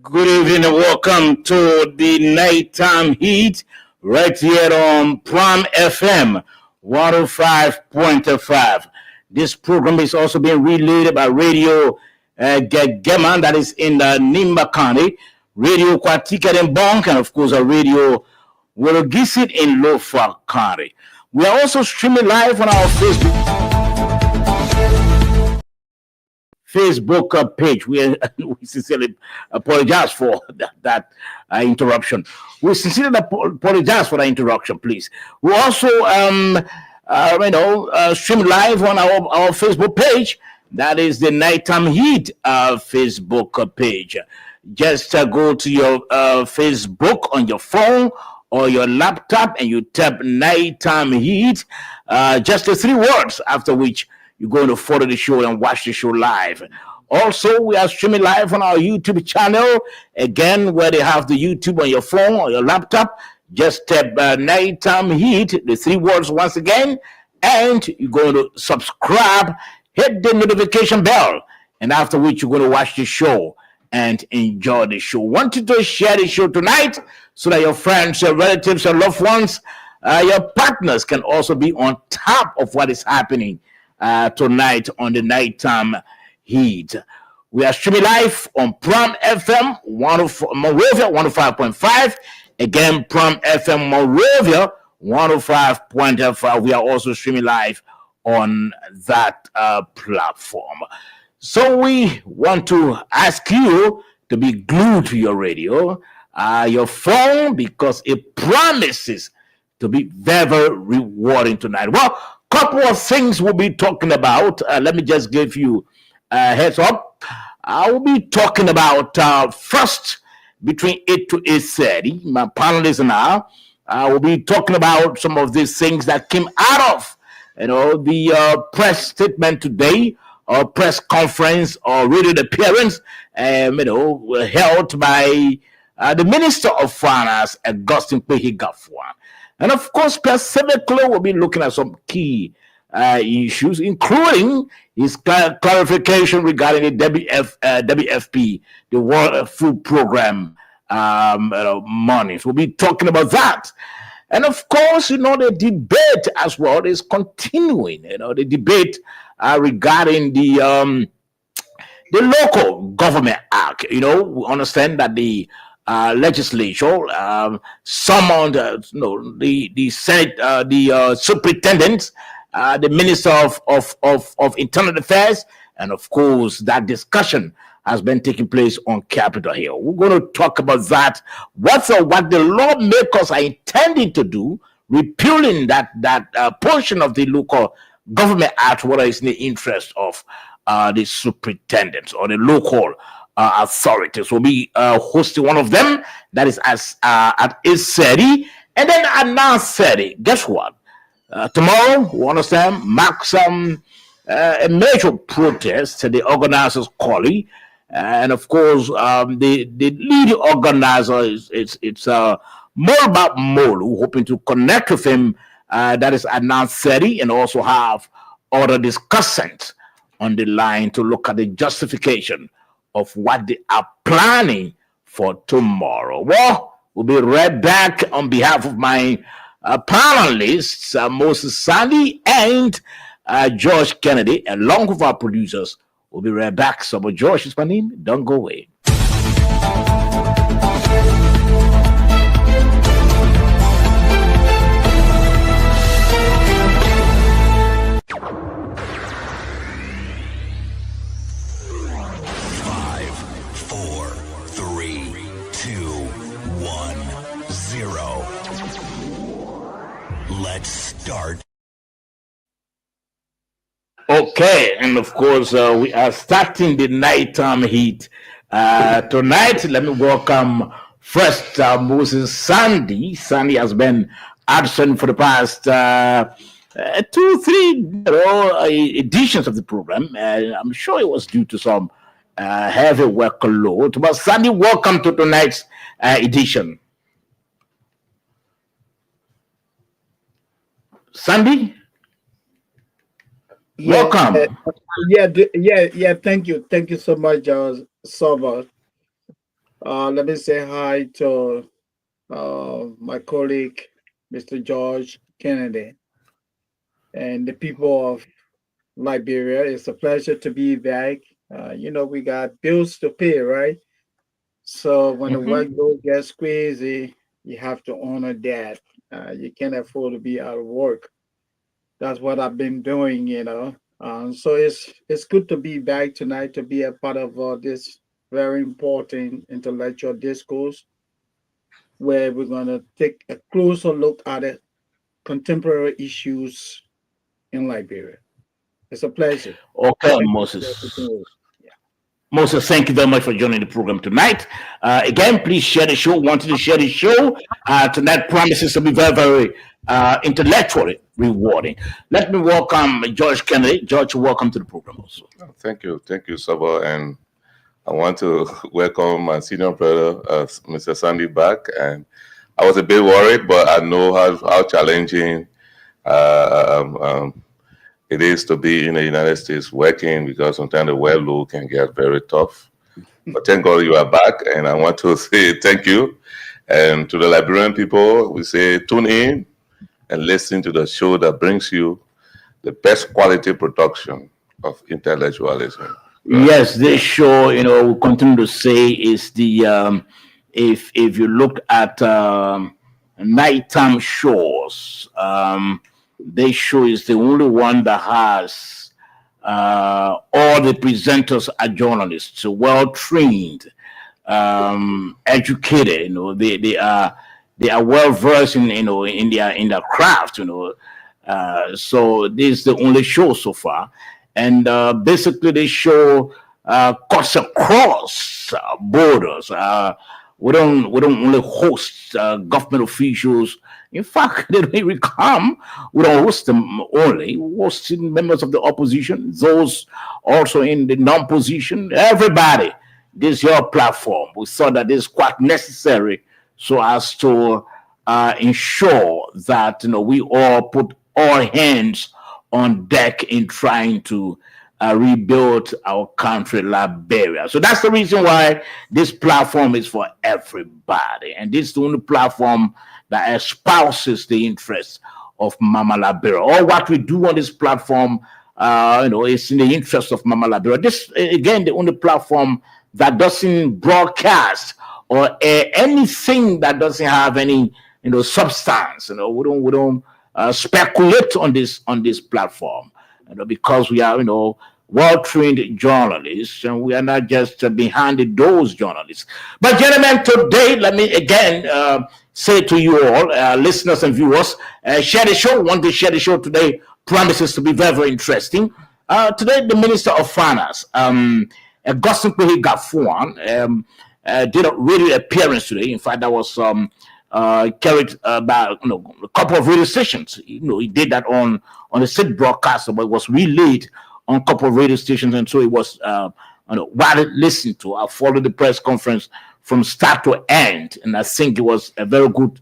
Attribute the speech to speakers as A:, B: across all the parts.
A: Good evening and welcome to the nighttime heat right here on Prime FM 105.5. This program is also being relayed by Radio Geman, that is in Nimba County, Radio Kwatika in Bonk, and of course a Radio Wirogisit in Lofa County. We are also streaming live on our Facebook page. We sincerely apologize for that interruption. We sincerely apologize for that interruption, please. We also, stream live on our Facebook page. That is the Nighttime Heat Facebook page. Just go to your Facebook on your phone or your laptop and you type Nighttime Heat, just the three words, after which you're going to follow the show and watch the show live. Also, we are streaming live on our YouTube channel. Again, where they have the YouTube on your phone or your laptop, just type Nighttime Heat, the three words once again, and you're going to subscribe, hit the notification bell, and after which you're going to watch the show and enjoy the show. Want you to share the show tonight so that your friends, your relatives, your loved ones, your partners can also be on top of what is happening tonight on the Nighttime Heat. We are streaming live on Prime FM Monrovia 105.5. Again, Prime FM Monrovia 105.5. We are also streaming live on that platform. So we want to ask you to be glued to your radio, your phone, because it promises to be very, very rewarding tonight. Well, couple of things we'll be talking about. Let me just give you a heads up. I will be talking about first between 8 to 8:30. My panelists and I will be talking about some of these things that came out of the press statement today, or press conference, or radio appearance, held by the Minister of Finance, Augustine Kpehi-Gafwan. And of course, specifically, we'll be looking at some key issues, including his clarification regarding the WFP, the World Food Program monies. We'll be talking about that. And of course, the debate as well is continuing. The debate regarding the Local Government Act. We understand that the legislature summoned the Senate, the superintendent, the Minister of Internal Affairs, and of course that discussion has been taking place on Capitol Hill. We're going to talk about that. What the lawmakers are intending to do, repealing that portion of the Local Government Act, whether it's in the interest of the superintendents or the local authorities. We'll be hosting one of them. That is at 8:30, and then at 9:30. Guess what? Tomorrow, we understand, marks a major protest. The organizers call it, and of course, the lead organizer is Morba Molu, hoping to connect with him. That is at 9:30, and also have other discussants on the line to look at the justification of what they are planning for tomorrow. Well, we'll be right back on behalf of my panelists, Moses Sandy and George Kennedy, along with our producers. We'll be right back. So, George is my name. Don't go away.
B: Let's start.
A: Okay, and of course, we are starting the Nighttime Heat tonight. Let me welcome first Moses Sandy. Sandy has been absent for the past 2-3 editions of the program. I'm sure it was due to some heavy workload. But Sandy, welcome to tonight's edition. Sandy? Welcome.
C: Yeah. Thank you so much, Sova. Let me say hi to my colleague, Mr. George Kennedy, and the people of Liberia. It's a pleasure to be back. We got bills to pay, right? So when the
A: Mhm.
C: workload gets crazy, you have to honor that. You can't afford to be out of work. That's what I've been doing. So it's good to be back tonight to be a part of this very important intellectual discourse where we're going to take a closer look at the contemporary issues in Liberia. It's a pleasure.
A: Okay,
C: Thank you for the
A: Moses.
C: opportunity. Yeah.
A: Moses, thank you very much for joining the program tonight. Again, please share the show. Wanted to share the show. Tonight promises to be very, very intellectually rewarding. Let me welcome George Kennedy. George, welcome to the program also.
D: Thank you, Saba, and I want to welcome my senior brother, Mr. Sandy, back. And I was a bit worried, but I know how challenging um, um, it is to be in the United States working because sometimes the workload can get very tough. But thank God you are back, and I want to say thank you. And to the Liberian people, we say tune in and listen to the show that brings you the best quality production of intellectualism.
A: Yes, this show, we continue to say is the if you look at nighttime shows, this show is the only one that has all the presenters are journalists, so well trained, educated. They are well versed in their craft. So this is the only show so far, and basically the show cuts across borders. We don't only host government officials. In fact, they don't even come. We don't host them only. We host members of the opposition, those also in the non-position, everybody. This is your platform. We thought that this is quite necessary so as to ensure that we all put all hands on deck in trying to rebuild our country, Liberia. So that's the reason why this platform is for everybody, and this is the only platform that espouses the interests of Mama Liberia. All what we do on this platform, is in the interest of Mama Liberia. This again, the only platform that doesn't broadcast or air anything that doesn't have any substance. We don't speculate on this platform, because we are well trained journalists, and we are not just behind those journalists. But gentlemen, today let me again say to you all, listeners and viewers, share the show. Want to share the show today? Promises to be very, very interesting. Today, the Minister of Finance, Augustine Pehi Gafuan, did a radio appearance today. In fact, that was carried by a couple of radio stations. He did that on a state broadcaster, but it was relayed on a couple of radio stations, and so it was widely listened to. I followed the press conference from start to end, and I think it was a very good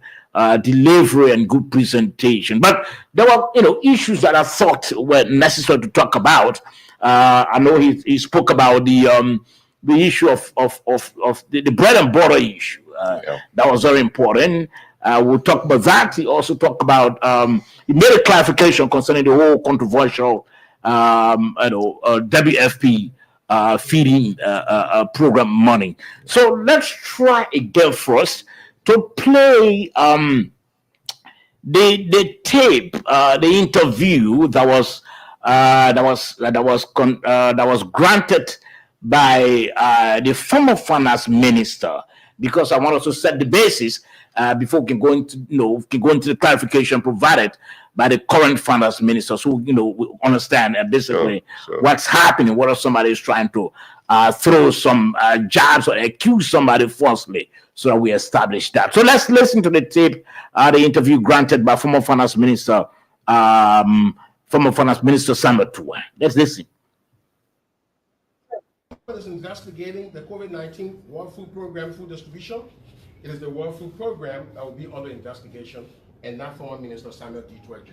A: delivery and good presentation. But there were issues that I thought were necessary to talk about. I know he spoke about the issue of the bread and butter issue.
D: Yeah.
A: That was very important. We'll talk about that. He also talked about he made a clarification concerning the whole controversial WFP feeding program money. So let's try again first to play the tape, the interview that was granted by the former finance minister, because I want us to set the basis before we can go into the clarification provided by the current finance minister, so we understand basically
D: Sure.
A: what's happening, what if somebody is trying to throw some jabs or accuse somebody falsely, so that we establish that. So let's listen to the tape, the interview granted by former finance minister Samuel Tuwe. Let's listen.
E: Is investigating the COVID-19 World Food Program food distribution. It is the World Food Program that will be under investigation, and not former Minister Samuel D. Tuwe Jr.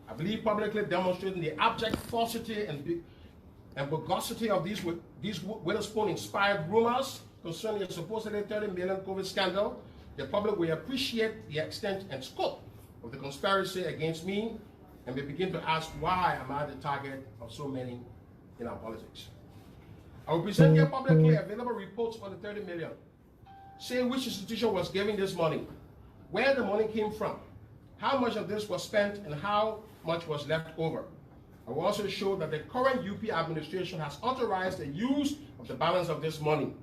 E: I believe publicly demonstrating the abject falsity and bogosity of these Witherspoon-inspired rumors concerning a supposedly 30 million COVID scandal, the public will appreciate the extent and scope of the conspiracy against me and may begin to ask why am I the target of so many in our politics. I will present here publicly available reports on the 30 million, saying which institution was giving this money, where the money came from, how much of this was spent, and how much was left over. I will also show that the current UP administration has authorized the use of the balance of this money,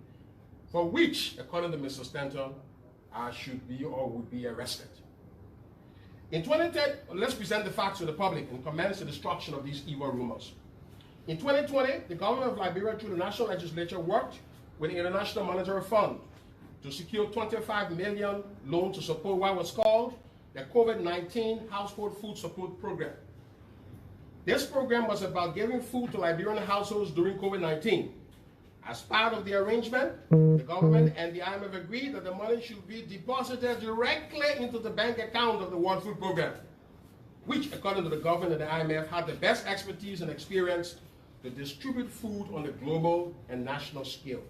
E: for which, according to Mr. Stanton, I should be or would be arrested. In 2010, let's present the facts to the public and commence the destruction of these evil rumors. In 2020, the government of Liberia through the national legislature worked with the International Monetary Fund to secure 25 million loan to support what was called the COVID-19 Household Food Support Program. This program was about giving food to Liberian households during COVID-19. As part of the arrangement, the government and the IMF agreed that the money should be deposited directly into the bank account of the World Food Program, which, according to the government and the IMF, had the best expertise and experience to distribute food on a global and national scale.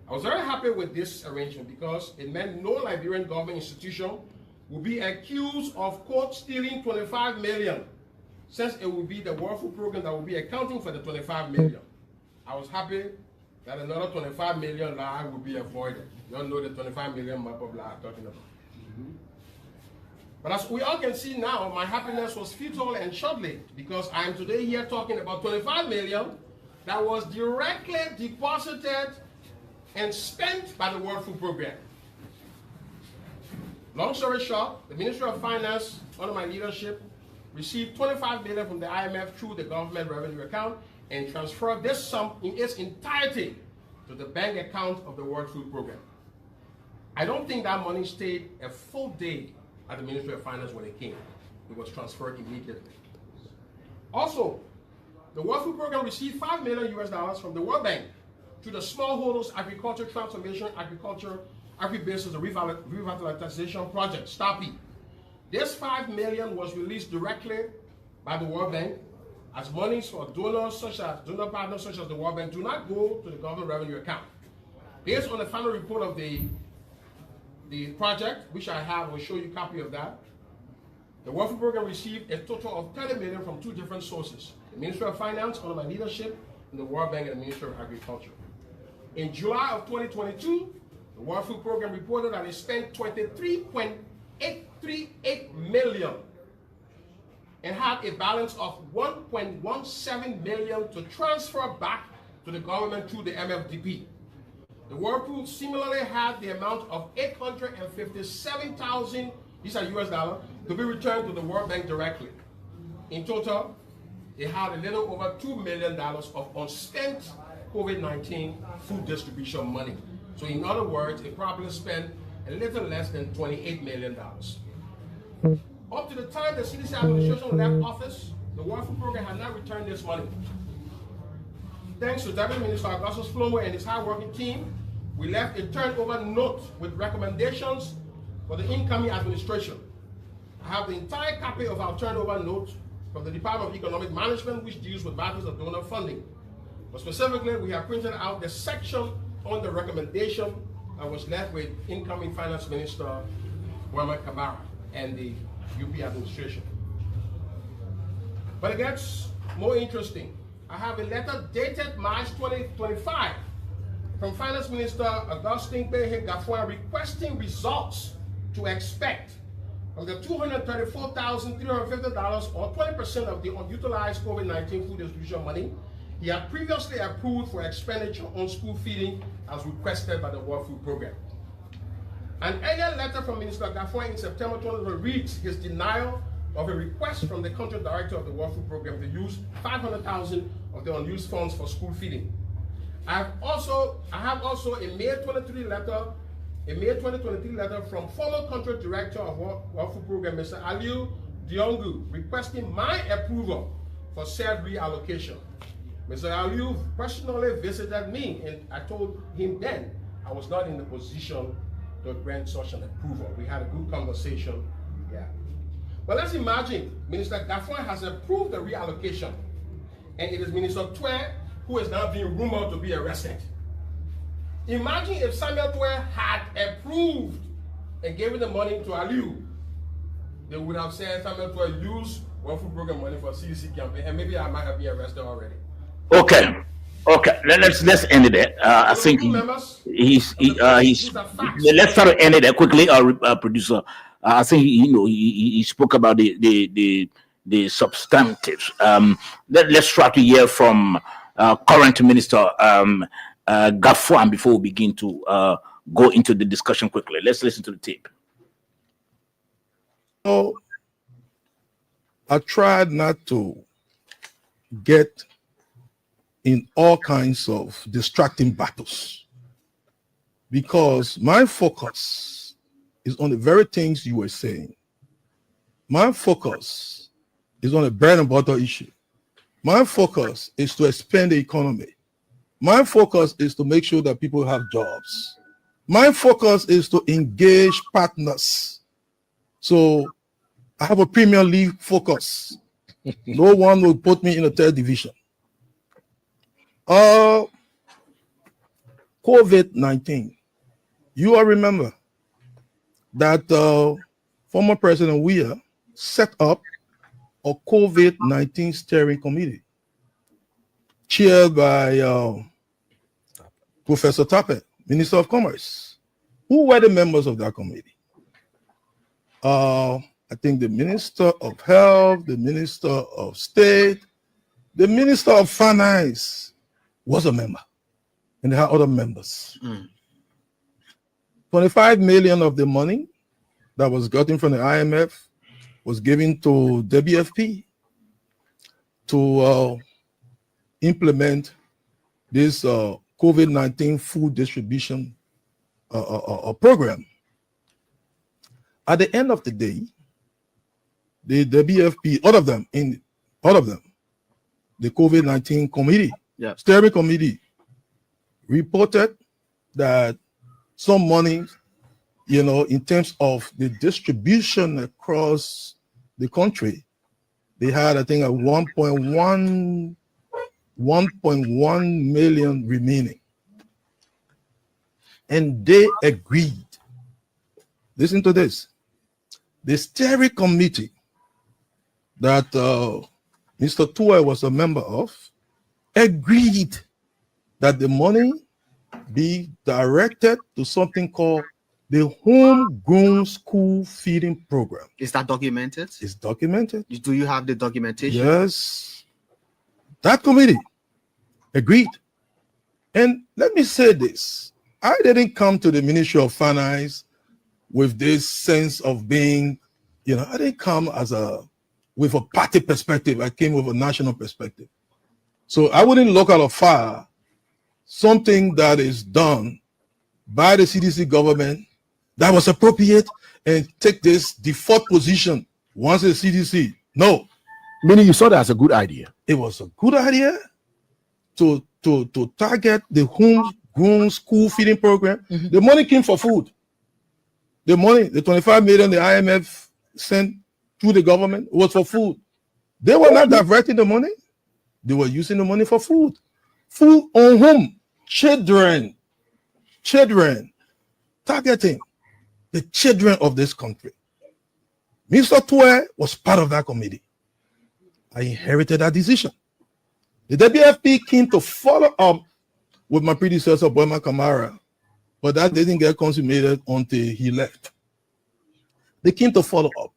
E: I was very happy with this arrangement because it meant no Liberian government institution would be accused of, quote, stealing 25 million, since it would be the World Food Program that would be accounting for the 25 million. I was happy that another 25 million lie would be avoided. You all know the 25 million map of lie I'm talking about. But as we all can see now, my happiness was futile and short-lived because I am today here talking about 25 million that was directly deposited and spent by the World Food Program. Long story short, the Ministry of Finance, under my leadership, received 25 million from the IMF through the government revenue account and transferred this sum in its entirety to the bank account of the World Food Program. I don't think that money stayed a full day at the Ministry of Finance when it came. It was transferred immediately. Also, the World Food Program received $5 million from the World Bank through the Smallholders Agriculture Transformation Agribusiness Revitalization Project, STARPI. This $5 million was released directly by the World Bank as monies for donor partners such as the World Bank do not go to the government revenue account. Based on the final report of the project, which I have, will show you a copy of that, the World Food Program received a total of 30 million from two different sources, the Ministry of Finance under my leadership, and the World Bank and the Ministry of Agriculture. In July of 2022, the World Food Program reported that it spent 23.838 million and had a balance of 1.17 million to transfer back to the government through the MFDP. The World Food similarly had the amount of 857,000, these are US dollars, to be returned to the World Bank directly. In total, it had a little over $2 million of unspent COVID-19 food distribution money. So in other words, it probably spent a little less than $28 million. Up to the time the CDC administration left office, the World Food Program had not returned this money. Thanks to Deputy Minister Augustus Flomo and his hard-working team, we left a turnover note with recommendations for the incoming administration. I have the entire copy of our turnover note from the Department of Economic Management, which deals with matters of donor funding. But specifically, we have printed out the section on the recommendation that was left with incoming Finance Minister Muhammad Kamara and the UP administration. But it gets more interesting. I have a letter dated March 2025 from Finance Minister Augustine Behe Gafoin requesting results to expect of the $234,350 or 20% of the unutilized COVID-19 food distribution money he had previously approved for expenditure on school feeding as requested by the World Food Program. An earlier letter from Minister Gafoin in September 2020 reads his denial of a request from the country director of the World Food Program to use 500,000 of the unused funds for school feeding. I have also a May 2023 letter from former country director of World Food Program, Mr. Aliu Diongu, requesting my approval for said reallocation. Mr. Aliu personally visited me, and I told him then I was not in the position to grant such an approval. We had a good conversation. Yeah. But let's imagine Minister Gafoin has approved the reallocation, and it is Minister Twe who is now being rumored to be arrested. Imagine if Samuel Tue had approved and given the money to Aliu. They would have said Samuel Tue used World Food Program money for CDC campaign, and maybe I might have been arrested already.
A: Okay. Let's end it there. I think he's. Let's try to end it there quickly. Producer, I think he spoke about the substantives. Let's try to hear from current Minister Gafwan before we begin to go into the discussion quickly. Let's listen to the tape.
F: So I tried not to get in all kinds of distracting battles because my focus is on the very things you were saying. My focus is on a bread and butter issue. My focus is to expand the economy. My focus is to make sure that people have jobs. My focus is to engage partners. So I have a Premier League focus. No one will put me in a third division. COVID-19. You all remember that former President Weah set up a COVID-19 steering committee chaired by Professor Tappet, Minister of Commerce. Who were the members of that committee? I think the Minister of Health, the Minister of State, the Minister of Finance was a member, and they had other members. 25 million of the money that was gotten from the IMF was given to WFP to implement this COVID-19 food distribution program. At the end of the day, the WFP, all of them, the COVID-19 committee, steering committee, reported that some money, in terms of the distribution across the country, they had, I think, a 1.1 million remaining. And they agreed. Listen to this. The steering committee that Mr. Tue was a member of agreed that the money be directed to something called the Homegrown School Feeding Program.
G: Is that documented?
F: It's documented.
G: Do you have the documentation?
F: Yes. That committee agreed. And let me say this. I didn't come to the Ministry of Finance with this sense of being, I didn't come with a party perspective. I came with a national perspective. So I wouldn't look out of fire something that is done by the CDC government that was appropriate and take this default position once the CDC. No.
H: Meaning you saw that as a good idea.
F: It was a good idea to target the homegrown school feeding program. Mm-hmm. The money came for food. The money, the 25 million the IMF sent to the government was for food. They were not diverting the money. They were using the money for food. Food on whom? Children, targeting the children of this country. Mr. Tue was part of that committee. I inherited that decision. The WFP came to follow up with my predecessor, Boyma Kamara, but that didn't get consummated until he left. They came to follow up.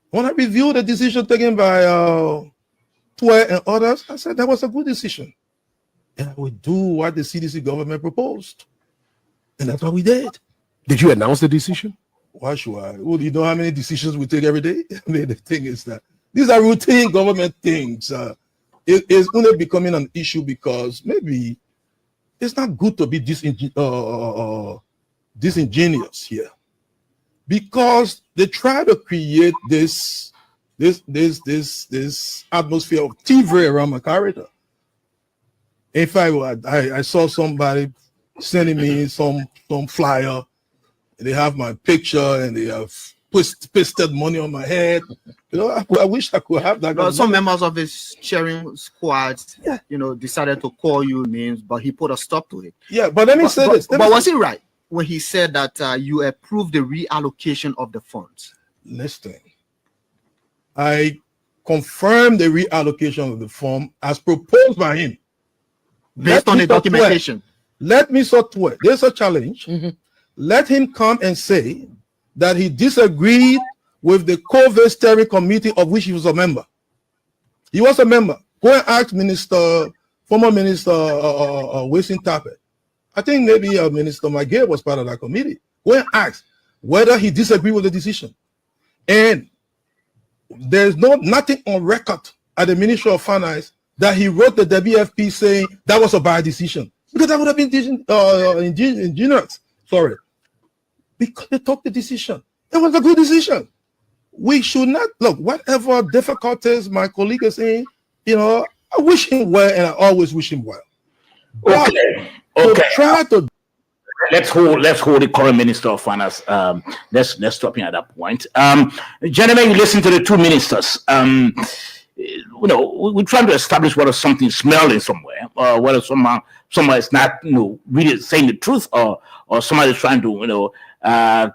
F: When I reviewed the decision taken by Tue and others, I said that was a good decision. And I would do what the CDC government proposed. And that's what we did.
H: Did you announce the decision?
F: Why should I? Well, you know how many decisions we take every day? I mean, the thing is that these are routine government things. It is only becoming an issue because maybe it's not good to be disingenuous here. Because they try to create this atmosphere of thievery around my character. In fact, I saw somebody sending me some flyer. They have my picture and they have pasted money on my head. You know, I wish I could have that.
G: Well, some members of his cheering squad, decided to call you names, but he put a stop to it.
F: Yeah, but let me say this.
G: But was he right when he said that you approved the reallocation of the funds?
F: Listen, I confirmed the reallocation of the fund as proposed by him.
G: Based on the documentation.
F: Let me software. There's a challenge. Let him come and say that he disagreed with the COVID steering committee of which he was a member. He was a member. Go and ask former Minister Wilson Tappet. I think maybe Minister McGill was part of that committee. Go and ask whether he disagreed with the decision. And there's nothing on record at the Ministry of Finance that he wrote the WFP saying that was a bad decision. Because that would have been ingenious. Sorry. Because they took the decision. It was a good decision. We should not look, whatever difficulties my colleague is saying, I wish him well and I always wish him well.
A: Okay. Let's hold the current Minister of Finance. Let's stop here at that point. Gentlemen, you listen to the two ministers. We're trying to establish whether something is smelling somewhere, or whether someone is not, really saying the truth, or somebody is trying to,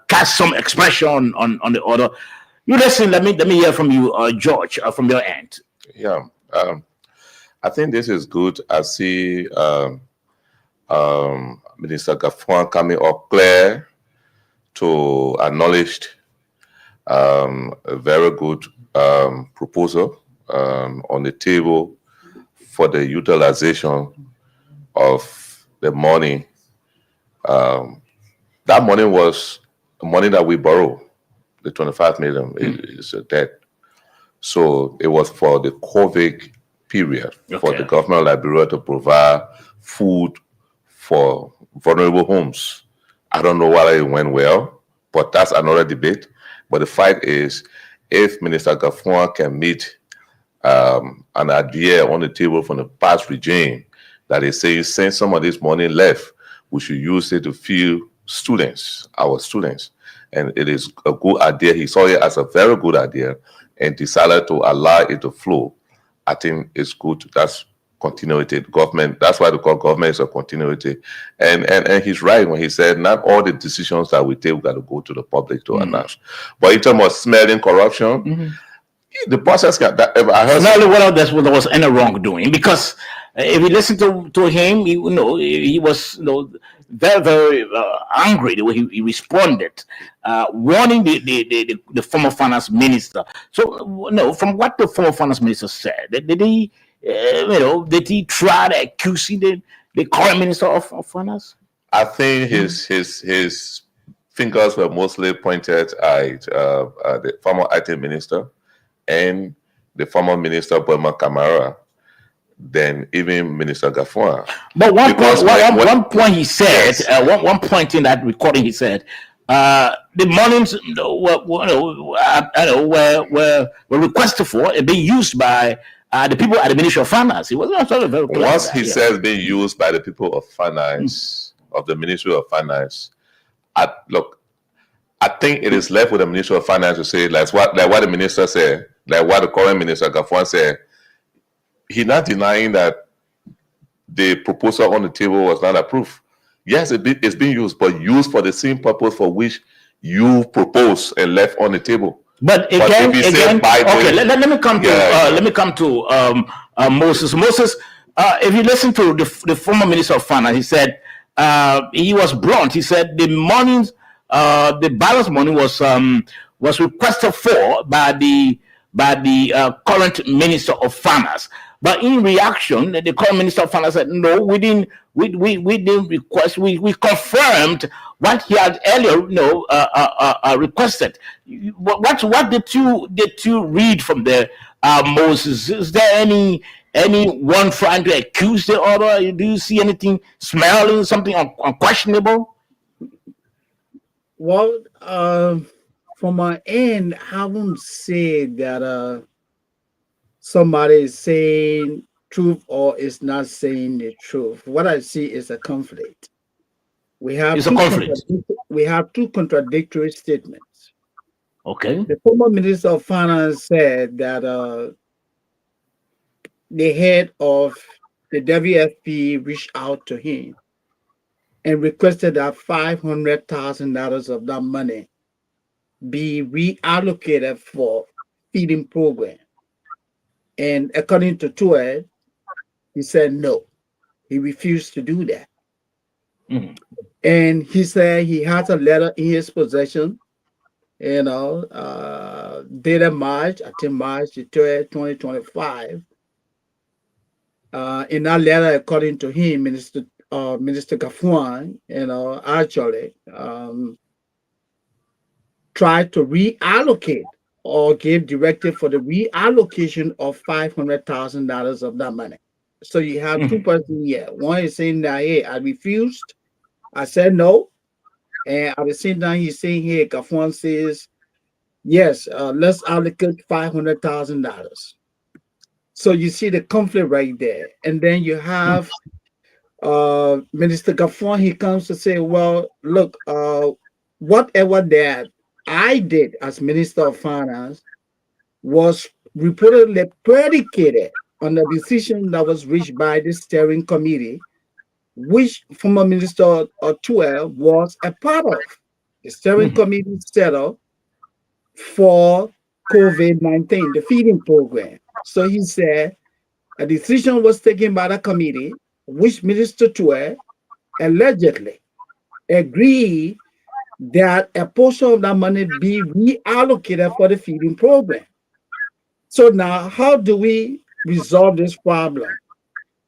A: cast some expression on the other. You listen. Let me hear from you, George, from your end.
D: Yeah, I think this is good. I see Minister Gafwan coming up clear to acknowledge a very good proposal on the table for the utilization of the money. That money was money that we borrowed. The 25 million is a debt. So it was for the COVID period, for the government of Liberia to provide food for vulnerable homes. I don't know whether it went well, but that's another debate. But the fact is, if Minister Gafwan can meet an idea on the table from the past regime that is saying, since some of this money left, we should use it to feed students, our students. And it is a good idea. He saw it as a very good idea and decided to allow it to flow. I think it's good. That's continuity. Government, that's why they call government is a continuity. And he's right when he said not all the decisions that we take, we got to go to the public to announce. But in terms of smelling corruption, the process got that. I heard
A: whether there was any wrongdoing, because if you listen to him, he was very, very angry the way he responded, warning the former finance minister. So from what the former finance minister said, did he try to accuse the current minister of finance?
D: I think his fingers were mostly pointed at the former IT minister and the former minister Boyma Kamara, than even Minister Gafwan.
A: But one point he said, one point in that recording, he said, the monies were requested for and being used by the people at the Ministry of Finance. He was very clear.
D: Once he says being used by the people of finance, of the Ministry of Finance, I think it is left with the Ministry of Finance to say, like what the minister said, like what the current Minister Gafwan said. He's not denying that the proposal on the table was not approved. Yes, it's being used, but used for the same purpose for which you proposed and left on the table.
A: But again, okay. Let me come to Moses. Moses, if you listen to the former Minister of Finance, he said he was blunt. He said the money, the balance money was requested for by the current Minister of Finance. But in reaction, the current Minister of Finance said, no, we didn't request. We confirmed what he had earlier, requested. What did you read from there, Moses? Is there anyone trying to accuse the other? Do you see anything smelling, something unquestionable?
C: Well, from my end, I won't say that somebody is saying truth or is not saying the truth. What I see is a conflict. We have two contradictory statements.
A: Okay.
C: The former Minister of Finance said that the head of the WFP reached out to him and requested that $500,000 of that money be reallocated for feeding program. And according to Tued, he said no. He refused to do that.
A: Mhm.
C: And he said he has a letter in his possession, dated March, I think March the 3rd, 2025. In that letter, according to him, Minister Gafuan, actually tried to reallocate or gave directive for the reallocation of $500,000 of that money. So you have two persons here. One is saying that, hey, I refused. I said no. And at the same time, he's saying here, Gafuan says, yes, let's allocate $500,000. So you see the conflict right there. And then you have Minister Gafuan, he comes to say, well, look, whatever that I did as Minister of Finance was reportedly predicated on the decision that was reached by the steering committee, which former Minister Tuel was a part of. The steering committee set up for COVID-19, the feeding program. So he said a decision was taken by the committee, which Minister Tuel allegedly agreed that a portion of that money be reallocated for the feeding program. So now, how do we resolve this problem?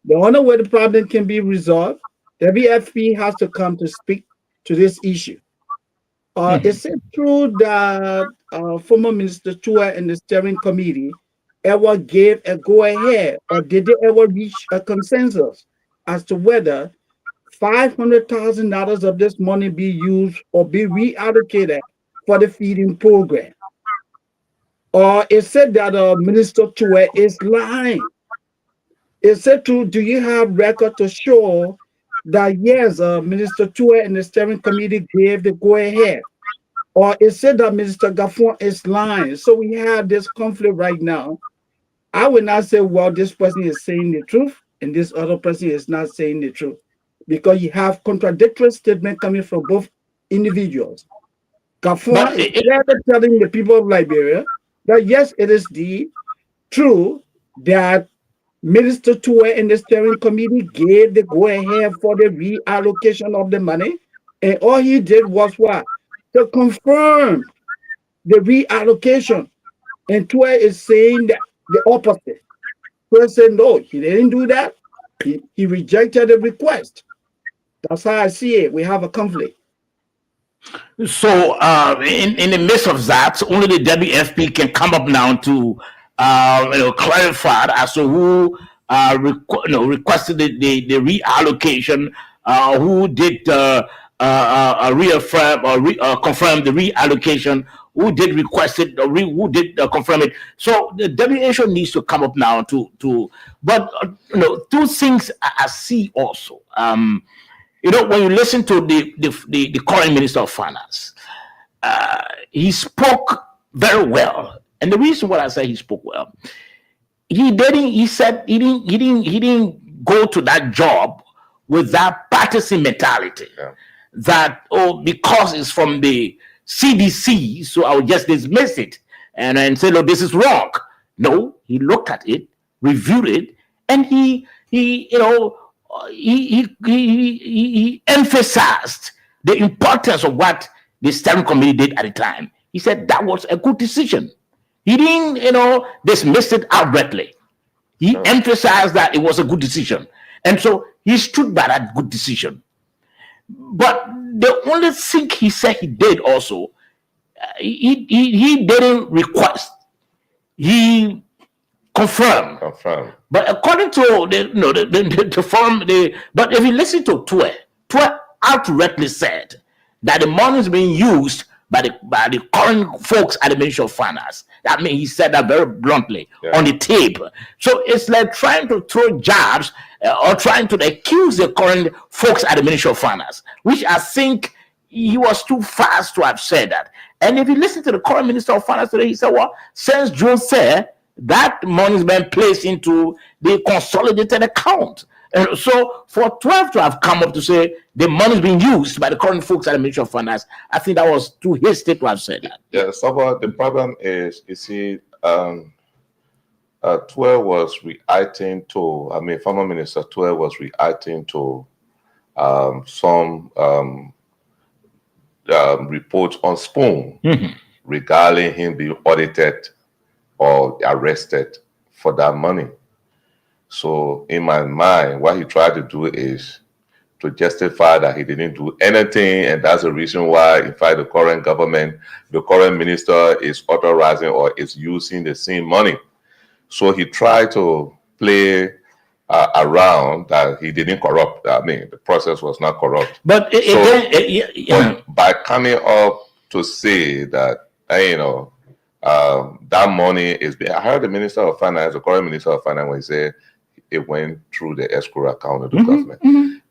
C: The only way the problem can be resolved, WFP has to come to speak to this issue. Is it true that former Minister Tuel and the steering committee ever gave a go-ahead, or did they ever reach a consensus as to whether $500,000 of this money be used or be reallocated for the feeding program? Or is said that Minister Tuel is lying? Is it true? Do you have record to show that yes, Minister Tuel and the steering committee gave the go-ahead? Or is it that Minister Gafuan is lying? So we have this conflict right now. I would not say, well, this person is saying the truth and this other person is not saying the truth, because you have contradictory statements coming from both individuals. Gafuan is clearly telling the people of Liberia that yes, it is true that Minister Tuel and the steering committee gave the go-ahead for the reallocation of the money, and all he did was what? To confirm the reallocation. And Tuel is saying that the opposite. Tuel said no, he didn't do that. He rejected the request. That's how I see it. We have a conflict.
A: So in the midst of that, only the WFP can come up now to clarify as to who requested the reallocation, who did reaffirm or confirm the reallocation, who did request it, or who did confirm it. So the WHO needs to come up now but two things I see also. When you listen to the current Minister of Finance, he spoke very well. And the reason why I say he spoke well, he didn't go to that job with that partisan mentality.
D: Yeah.
A: That, because it's from the CDC, so I'll just dismiss it and say, no, this is wrong. No, he looked at it, reviewed it, and he emphasized the importance of what the steering committee did at the time. He said that was a good decision. He didn't, dismiss it outrighty. He emphasized that it was a good decision. And so he stood by that good decision. But the only thing he said he did also, he didn't request. He confirmed. But according to the forum, but if you listen to Tuel outrightly said that the money is being used by the current folks at the Ministry of Finance. That means he said that very bluntly on the tape. So it's like trying to throw jabs or trying to accuse the current folks at the Ministry of Finance, which I think he was too fast to have said that. And if you listen to the current Minister of Finance today, he said, well, since June said that money's been placed into the consolidated account. And so for 12 to have come up to say the money's being used by the current folks at the Ministry of Finance, I think that was too hasty to have said that.
D: Yeah, so the problem is, you see, 12 was reacting to, former Minister 12 was reacting to some reports on Spoon regarding him being audited or arrested for that money. So in my mind, what he tried to do is to justify that he didn't do anything, and that's the reason why, in fact, the current government, the current minister is authorizing or is using the same money. So he tried to play around that he didn't corrupt. The process was not corrupt.
A: But
D: by coming up to say that, that money is being, I heard the Minister of Finance, the current Minister of Finance, when he said it went through the escrow account of the government.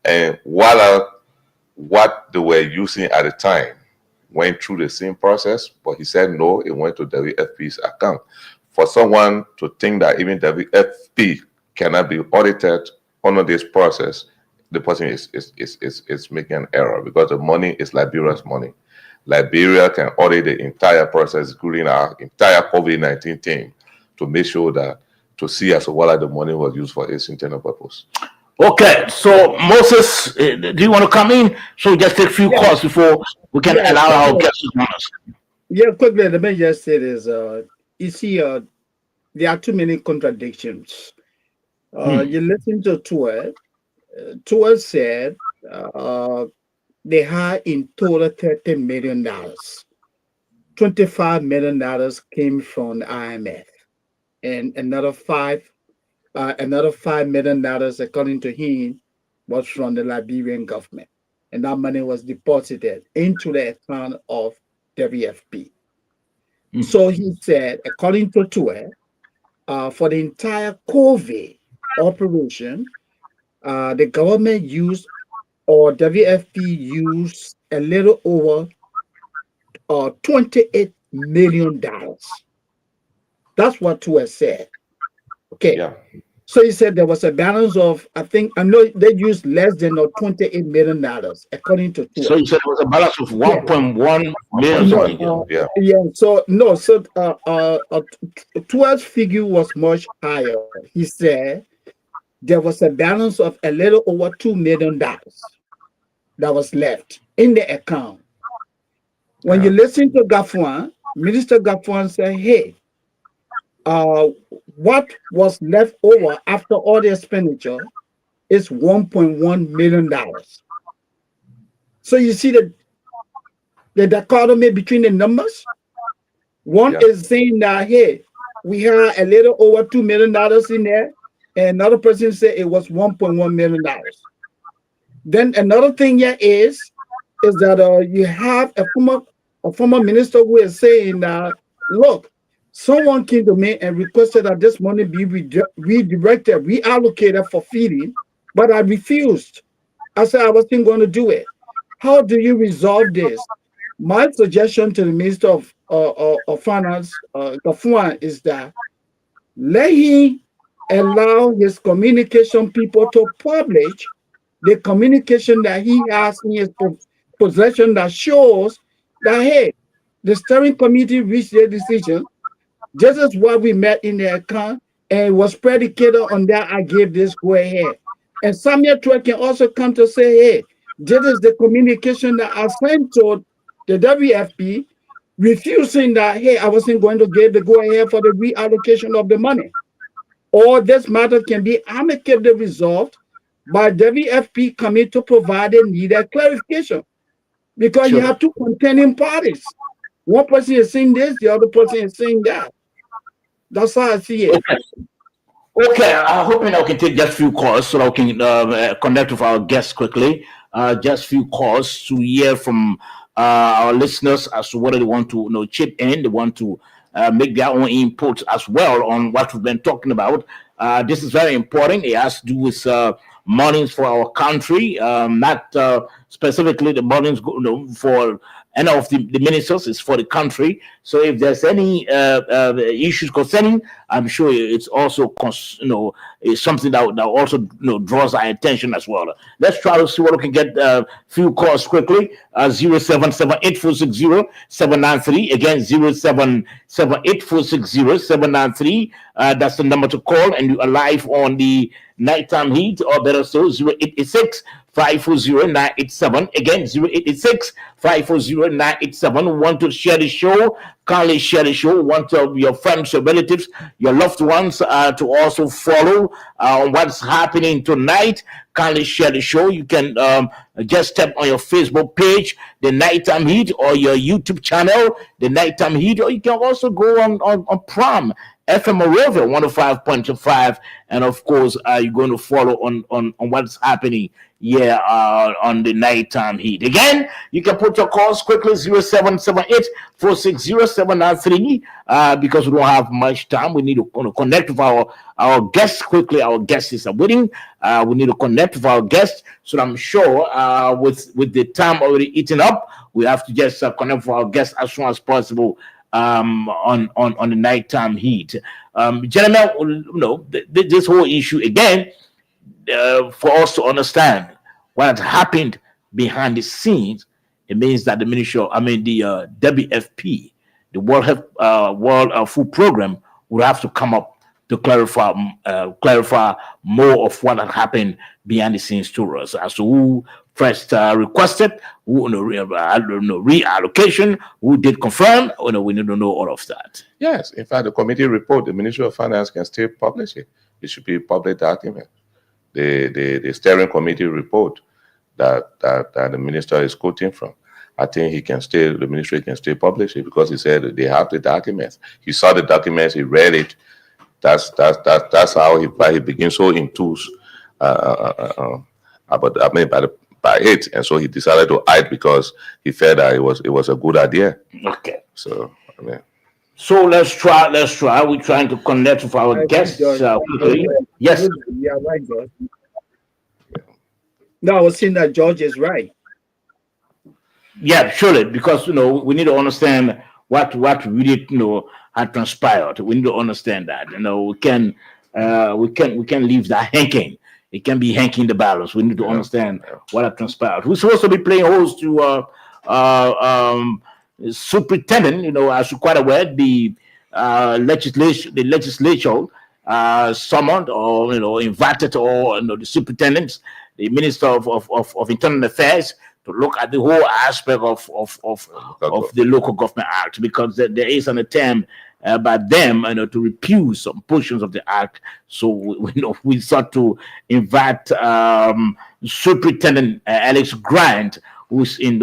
D: And what they were using at the time went through the same process, but he said no, it went to WFP's account. For someone to think that even WFP cannot be audited under this process, the person is making an error, because the money is Liberia's money. Liberia can audit the entire process, including our entire COVID-19 team, to make sure that, to see as well as the money was used for its internal purpose.
A: Okay, so Moses, do you want to come in? So just take a few calls before we can allow our guests to join us.
C: Yeah, quickly, let me just say this. You see, there are too many contradictions. You listen to 12. 12 said they had in total $30 million. $25 million came from the IMF, and another $5 million, according to him, was from the Liberian government, and that money was deposited into the account of WFP. So he said, according to 12, for the entire COVID operation, the government used, or WFP used, a little over $28 million. That's what 12 said. Okay.
D: Yeah.
C: So he said there was a balance of, I know they used less than $28 million, according to 12.
A: So you said it was a balance of 1.1 million.
C: Yeah. So 12's figure was much higher. He said there was a balance of a little over $2 million that was left in the account. When you listen to Gafuan, Minister Gafuan said, hey, what was left over after all the expenditure is $1.1 million. So you see the dichotomy between the numbers. One is saying that, hey, we have a little over $2 million in there, and another person said it was $1.1 million. Then another thing here is that you have a former minister who is saying that, look, someone came to me and requested that this money be redirected, reallocated for feeding, but I refused. I said I wasn't going to do it. How do you resolve this? My suggestion to the Minister of Finance, Gafuan, is that let him allow his communication people to publish the communication that he has in his possession that shows that, hey, the steering committee reached their decision. This is what we met in the account, and it was predicated on that I gave this go ahead. And Samuel 12 can also come to say, hey, this is the communication that I sent to the WFP, refusing that, hey, I wasn't going to give the go ahead for the reallocation of the money. Or this matter can be amicably resolved by WFP coming to provide the needed clarification. Because you have two contending parties. One person is saying this, the other person is saying that. That's how I see it.
A: Okay, I hope I can take just a few calls so that we can connect with our guests quickly. Just a few calls to hear from our listeners as to whether they want to chip in, they want to make their own input as well on what we've been talking about. This is very important. It has to do with mornings for our country, not specifically the mornings for any of the ministers. It's for the country. So if there's any issues concerning, I'm sure it's also it's something that also draws our attention as well. Let's try to see what we can get. Few calls quickly. 0778-460-793. Again, 0778-460-793. That's the number to call, and you are live on the Nighttime Heat, or better still, 0886-540-987. Again, 0886-540-987. Want to share the show? Kindly share the show. Want your friends, your relatives, your loved ones to also follow what's happening tonight. Kindly share the show. You can just step on your Facebook page, The Nighttime Heat, or your YouTube channel, The Nighttime Heat, or you can also go on Prom FM Monrovia 105.5, and of course, you're going to follow on what's happening here on the Nighttime Heat. Again, you can put your calls quickly, 0778-460-793, because we don't have much time. We need to connect with our guests quickly. Our guests is waiting. We need to connect with our guests. So I'm sure with the time already eaten up, we have to just connect with our guests as soon as possible on the Nighttime Heat. Gentlemen, this whole issue again, for us to understand what had happened behind the scenes, it means that the the WFP, the World Food Program, would have to come up to clarify more of what had happened behind the scenes to us, as to who first requested, who reallocation, who did confirm. We need to know all of that.
D: Yes, in fact, the committee report, the Ministry of Finance can still publish it. It should be a public document. The steering committee report that the minister is quoting from, I think the ministry can still publish it, because he said they have the documents. He saw the documents, he read it. That's how he begins so enthused by it, and so he decided to hide because he felt that it was a good idea.
A: Okay.
D: So
A: So let's try. We're trying to connect with our guests quickly. Yes.
C: Yeah, right, George. No, I was saying that George is right.
A: Yeah, surely, because we need to understand what really had transpired. We need to understand that. We can leave that hanging. It can be hanging the balance. We need to understand what had transpired. We're supposed to be playing host to superintendent. As you're quite aware, the legislature summoned or invited the superintendents, the Minister of Internal Affairs, to look at the whole aspect of the Local Government Act, because there is an attempt by them to repeal some portions of the act. So we sought to invite Superintendent Alex Grant, who's in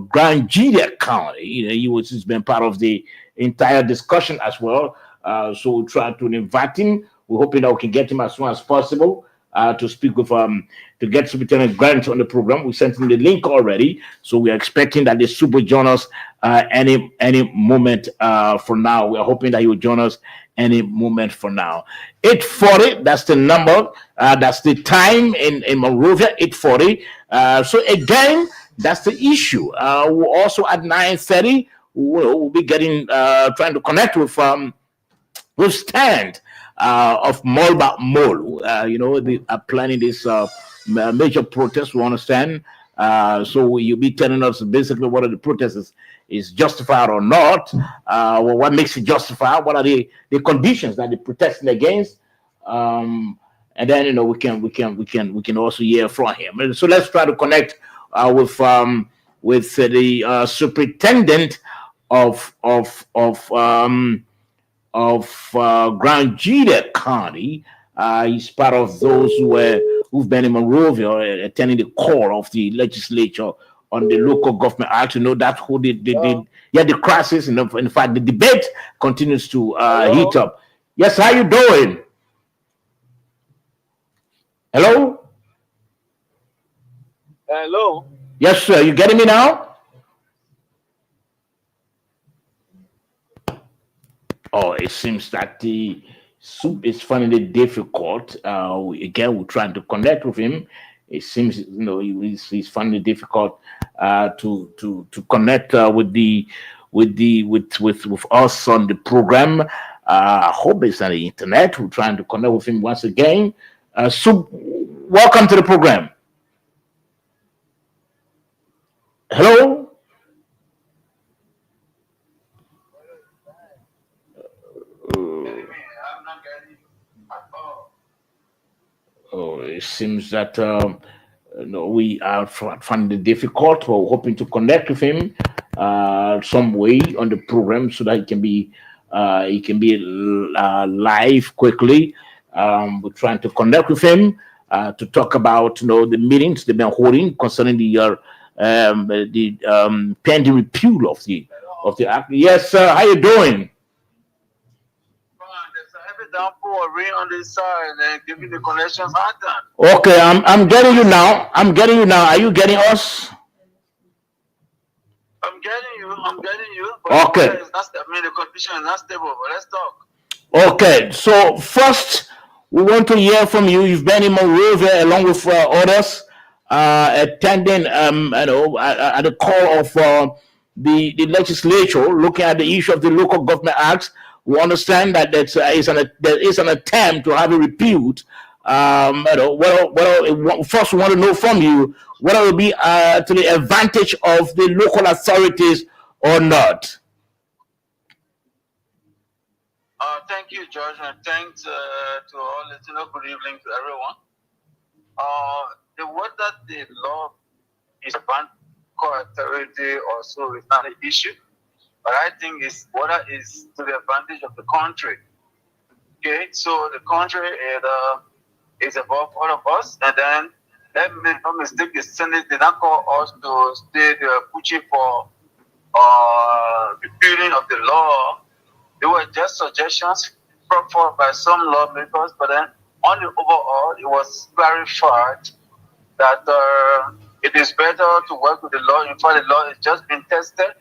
A: Grand Judea County. He's been part of the entire discussion as well. So we try to invite him. We're hoping that we can get him as soon as possible to speak with to get Superintendent Grant on the program. We sent him the link already, so we are expecting that the Super join us any moment from now. We are hoping that he will join us any moment from now. 8:40. That's the number. That's the time in Monrovia. 8:40. So again, that's the issue. We're also at 9:30. We'll be getting trying to connect with stand of Molba Mol. They are planning this major protest. We understand. So you'll be telling us basically whether the protest is justified or not. What makes it justified? What are the conditions that they're protesting against? And then we can also hear from him. So let's try to connect with the superintendent of Grand Judea County. He's part of those who've been in Monrovia attending the call of the legislature on the Local Government Act. That who the crisis, and in fact the debate continues to heat up. Yes, how you doing? Hello?
I: Hello?
A: Yes, sir. You getting me now? Oh, it seems that Soup is finding it difficult. Again, we're trying to connect with him. It seems he's finding it difficult to connect with us on the program. I hope it's on the internet. We're trying to connect with him once again. Soup, welcome to the program. Hello. Oh, it seems that we are finding it difficult. We're hoping to connect with him some way on the program so that he can be live quickly. We're trying to connect with him to talk about the meetings they've been holding concerning the pending repeal of the act. Yes, sir. How you doing?
I: On this side and give me the connections pattern.
A: Okay, I'm getting you now. I'm getting you now. Are you getting us?
I: I'm getting you. But
A: Okay.
I: The condition is not stable, but let's talk.
A: Okay, so first we want to hear from you. You've been in Monrovia along with others, attending at the call of the legislature, looking at the issue of the local government acts. We understand that there is an attempt to have it repealed. First we want to know from you whether it will be to the advantage of the local authorities or not.
I: Thank you, George, and thanks to all listeners. Good evening to everyone. The word that the law is ban authority also is not an issue, but I think it's what is to the advantage of the country. Okay, so the country is above all of us, and then let me not mistake, the Senate did not call us to stay pushing for repealing of the law. They were just suggestions brought forth by some lawmakers, but then on the overall, it was clarified that it is better to work with the law. In fact, the law has just been tested.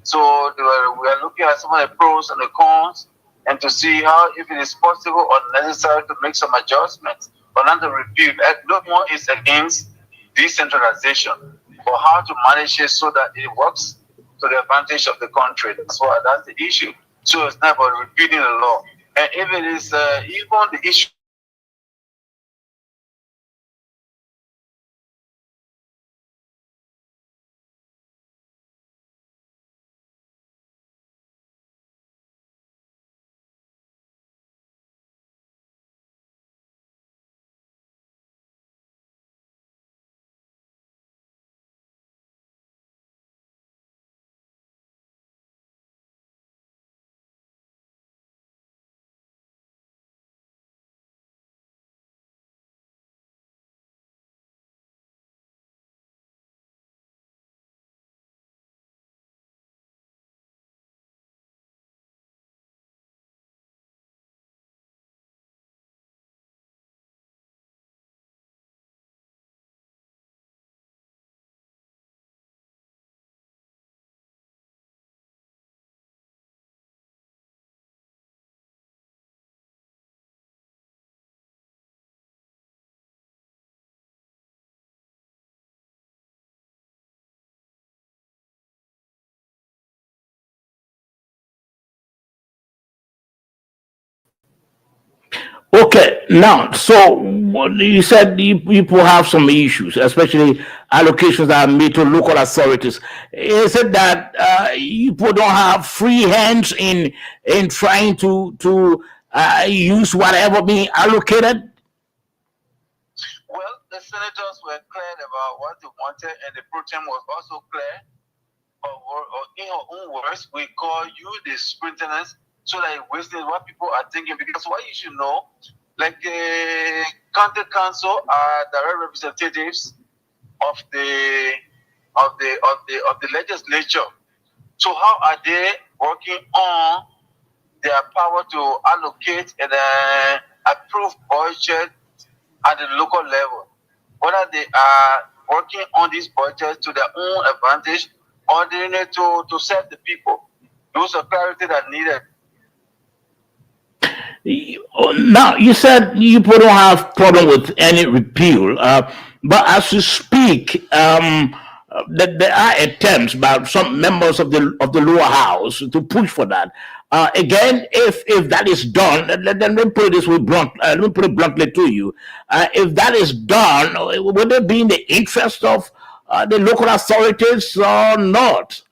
I: So we are looking at some of the pros and the cons and to see how, if it is possible or necessary to make some adjustments, but not to repeal. No more is against decentralization, but how to manage it so that it works to the advantage of the country. That's the issue. So it's not about repealing the law. And if it is even the issue
A: Okay, now, so you said people have some issues, especially allocations that are made to local authorities. Is it that people don't have free hands in trying to use whatever being allocated?
I: Well, the senators were clear about what they wanted, and the program was also clear. Or in our own words, we call you the superintendents so that it wastes what people are thinking. Because what you should know, like the county council are direct representatives of the legislature. So how are they working on their power to allocate and approve budget at the local level? Whether they are working on these budgets to their own advantage or they need to serve the people. Those are clarity that needed.
A: Now you said you people don't have problem with any repeal, but as you speak, there are attempts by some members of the lower house to push for that. Again, if that is done, then let me put it this way blunt. Let me put it bluntly to you: if that is done, would it be in the interest of the local authorities or not?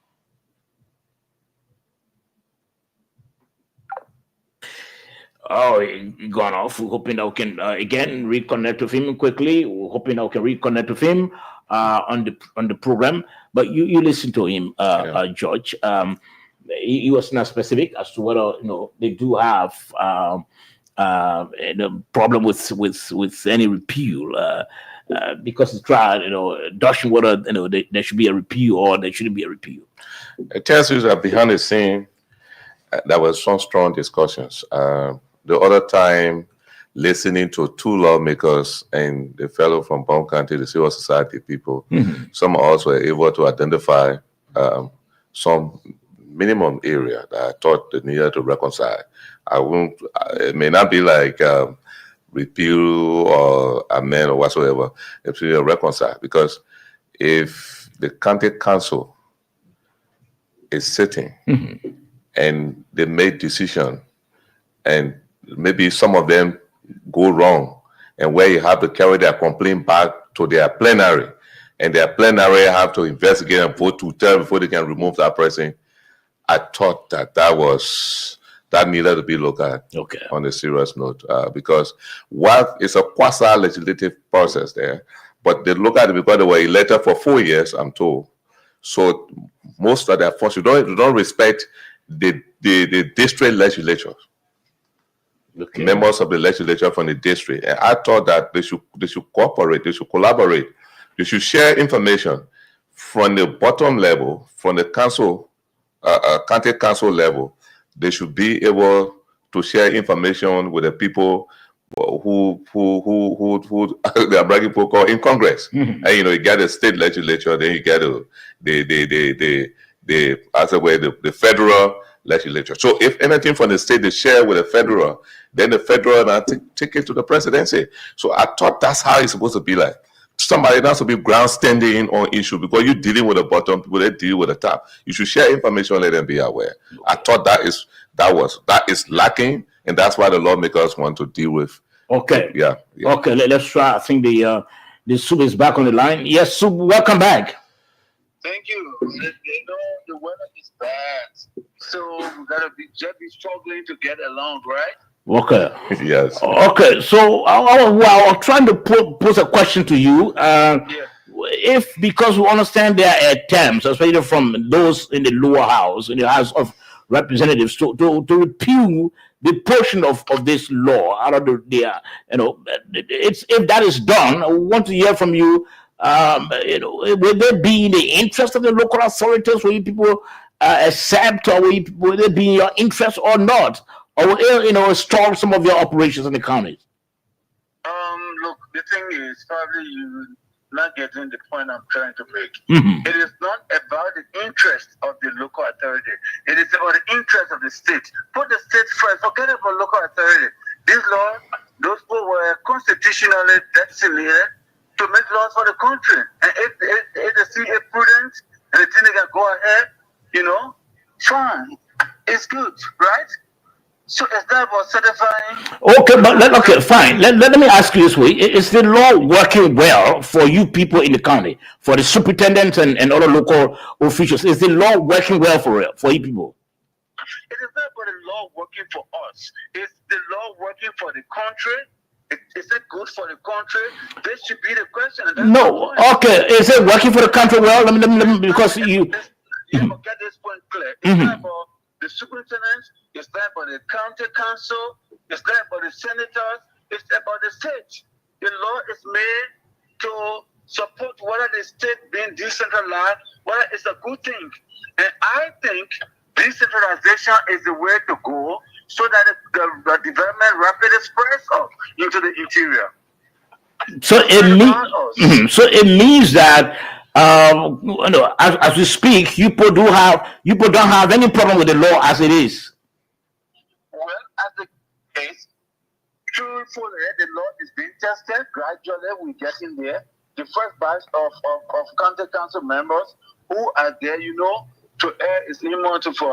A: Oh, he gone off. We're hoping that we can again reconnect with him quickly. We're hoping that we can reconnect with him on the program. But you listen to him, George. He was not specific as to whether they do have the problem with any repeal. Because it's tried, dodging whether there should be a repeal or there shouldn't be a repeal.
D: It tells you that behind the scene, there were some strong discussions. The other time, listening to two lawmakers and the fellow from Bond County, the civil society people, some of us were able to identify some minimum area that I thought they needed to reconcile. It may not be like repeal or amend or whatsoever. It's really reconcile, because if the county council is sitting and they make decision and maybe some of them go wrong, and where you have to carry their complaint back to their plenary, and their plenary have to investigate and vote to tell before they can remove that person, I thought that needed to be looked at on a serious note, because while it's a quasi-legislative process there, but they look at it because they were elected for 4 years, I'm told. So most of their funds, you don't respect the district legislatures. Members of the legislature from the district. And I thought that they should cooperate, they should collaborate, they should share information from the bottom level, from the council, county council level. They should be able to share information with the people who they are bragging for in Congress. And you get the state legislature, then you get the federal legislature. So if anything from the state they share with the federal, then the federal now take it to the presidency. So I thought that's how it's supposed to be like. Somebody has to be ground standing on issue, because you're dealing with the bottom, people they deal with the top. You should share information, let them be aware. I thought that is lacking, and that's why the lawmakers want to deal with.
A: Okay.
D: Yeah.
A: Okay, let's try. I think the Sub is back on the line. Yes, Sub, welcome back.
I: Thank you. The weather is bad, so we gotta just be struggling to get along, right?
A: Okay.
D: Yes.
A: Okay. So I was trying to pose a question to you. If, because we understand there are attempts, especially from those in the lower house, in the House of Representatives, to repeal the portion of this law out of it's, if that is done, I want to hear from you. Will there be in the interest of the local authorities? Will you people accept, or will it be in your interest or not? Or will stall some of your operations in the counties?
I: Look, the thing is, probably you're not getting the point I'm trying to make. It is not about the interest of the local authority. It is about the interest of the state. Put the state first. Forget about local authority. These laws, those people were constitutionally designated to make laws for the country. And if they see a prudence and they think they can go ahead, fine. It's good, right? So is that about certifying?
A: Okay, but fine. Let me ask you this way: is the law working well for you people in the county, for the superintendents and other local officials? Is the law working well for you people?
I: It is not about the law working for us. It's the law working for the country. Is it good for the country? This should be the question.
A: No. Okay. Is it working for the country well? Let me because you.
I: Let me get this point clear. It's not about the superintendents. It's not about the county council. It's not about the senators. It's about the state. The law is made to support whether the state being decentralized, whether it's a good thing. And I think decentralization is the way to go, so that the development rapidly spreads up into the interior.
A: So it means that as we speak, you people don't have any problem with the law as it is.
I: Well, as the case, Moving forward, the law is being tested. Gradually, we're getting there. The first batch of county council members who are there, to air is important for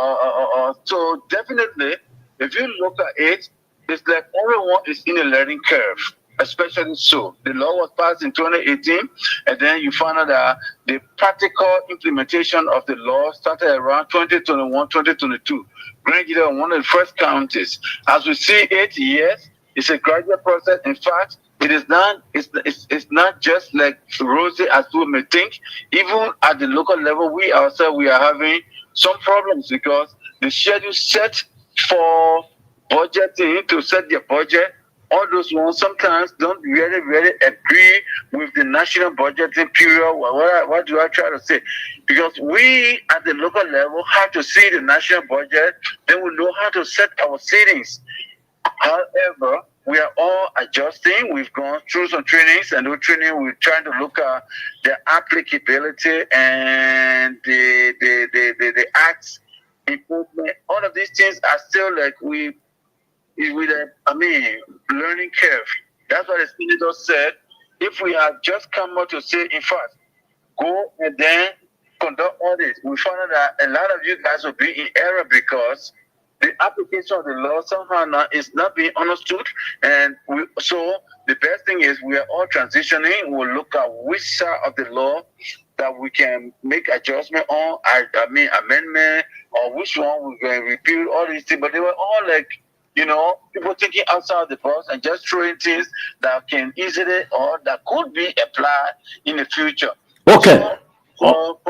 I: so definitely, if you look at it, it's like everyone is in a learning curve, especially so. The law was passed in 2018, and then you found out that the practical implementation of the law started around 2021, 2022. Grangida, one of the first counties. As we see it, yes, it's a gradual process. In fact, it is not. It's not just like rosy as we may think. Even at the local level, we ourselves we are having some problems because the schedule set for budgeting to set their budget. All those ones sometimes don't really agree with the national budgeting period. What do I try to say? Because we at the local level have to see the national budget, then we know how to set our settings. However, we are all adjusting. We've gone through some trainings, and those training we're trying to look at the applicability and the acts improvement. All of these things are still like with learning curve. That's what the senator said. If we had just come out to say, in fact, go and then conduct audits, we found out that a lot of you guys will be in error because the application of the law somehow now is not being understood. And so the best thing is we are all transitioning. We'll look at which side of the law that we can make adjustment on, amendment, or which one we're going to repeal, all these things. But they were all like, people thinking outside the box and just throwing things that can easily or that could be applied in the future.
A: Okay.
I: So,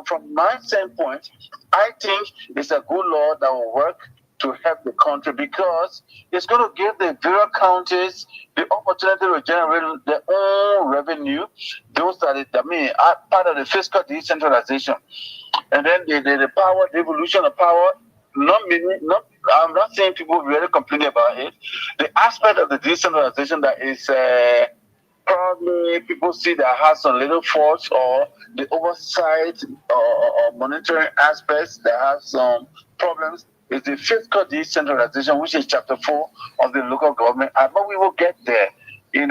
I: from my standpoint, I think it's a good law that will work to help the country because it's going to give the various counties the opportunity to generate their own revenue. Those that are part of the fiscal decentralization, and then the power, the evolution of power. I'm not saying people really complain about it. The aspect of the decentralization that is probably people see that has some little faults or the oversight or monitoring aspects that have some problems is the fiscal decentralization, which is chapter 4 of the local government. But we will get there,
A: Let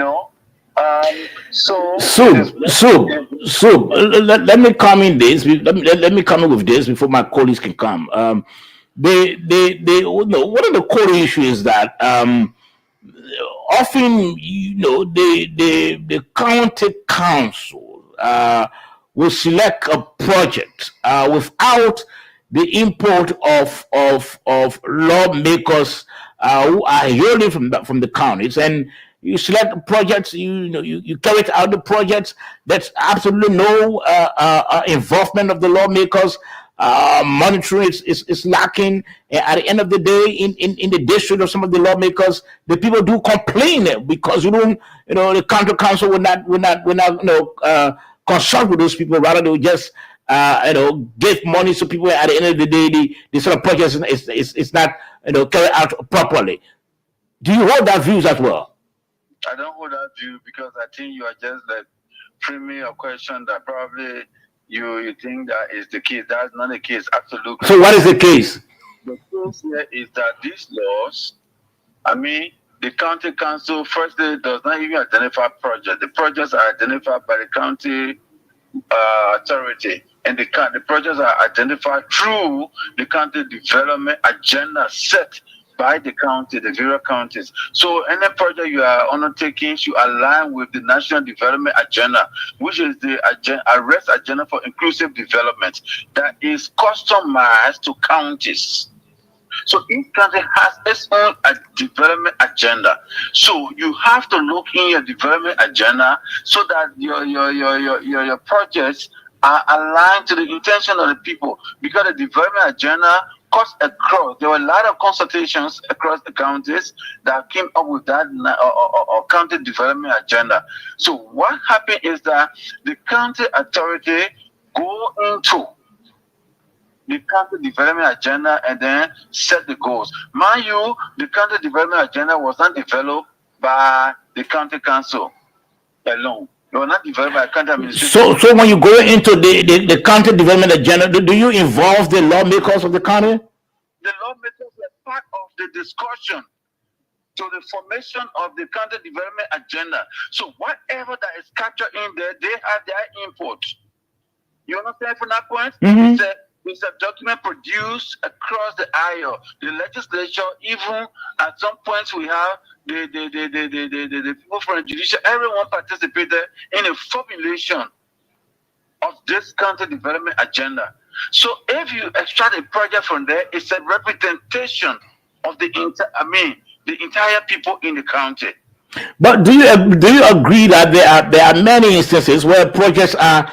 A: me come in this. Let me come in with this before my colleagues can come. One of the core issues is that often, the county council will select a project without the input of lawmakers who are hailing from the counties, and you select projects. You carry out the projects. There's absolutely no involvement of the lawmakers. Monitoring is lacking. At the end of the day, in the district of some of the lawmakers, the people do complain because the county council will not consult with those people. Rather, they will just give money to people. At the end of the day, the sort of project is not carried out properly. Do you hold that views as well?
I: I don't hold that view because I think you are just like framing a question that probably you think that is the case. That's not the case, absolutely.
A: So what is the case?
I: The case here is that these laws, the county council firstly does not even identify projects. The projects are identified by the county authority, and the projects are identified through the county development agenda set by the county, the various counties. So any project you are undertaking should align with the national development agenda, which is the arrest agenda for inclusive development that is customized to counties. So each county has its own development agenda. So you have to look in your development agenda so that your projects are aligned to the intention of the people, because the development agenda cuts across. There were a lot of consultations across the counties that came up with that or county development agenda. So what happened is that the county authority go into the county development agenda and then set the goals. Mind you, the county development agenda was not developed by the county council alone. It was not developed by county administration.
A: So when you go into the county development agenda, do you involve the lawmakers of the county?
I: The lawmakers were part of the discussion. to the formation of the county development agenda. So whatever that is captured in there, they have their input. You understand from that point?
A: Mhm.
I: It's a document produced across the aisle. The legislature, even at some points, we have the people from the judicial, everyone participated in the formulation of this county development agenda. So if you extract a project from there, it's a representation of the entire people in the county.
A: But do you agree that there are many instances where projects are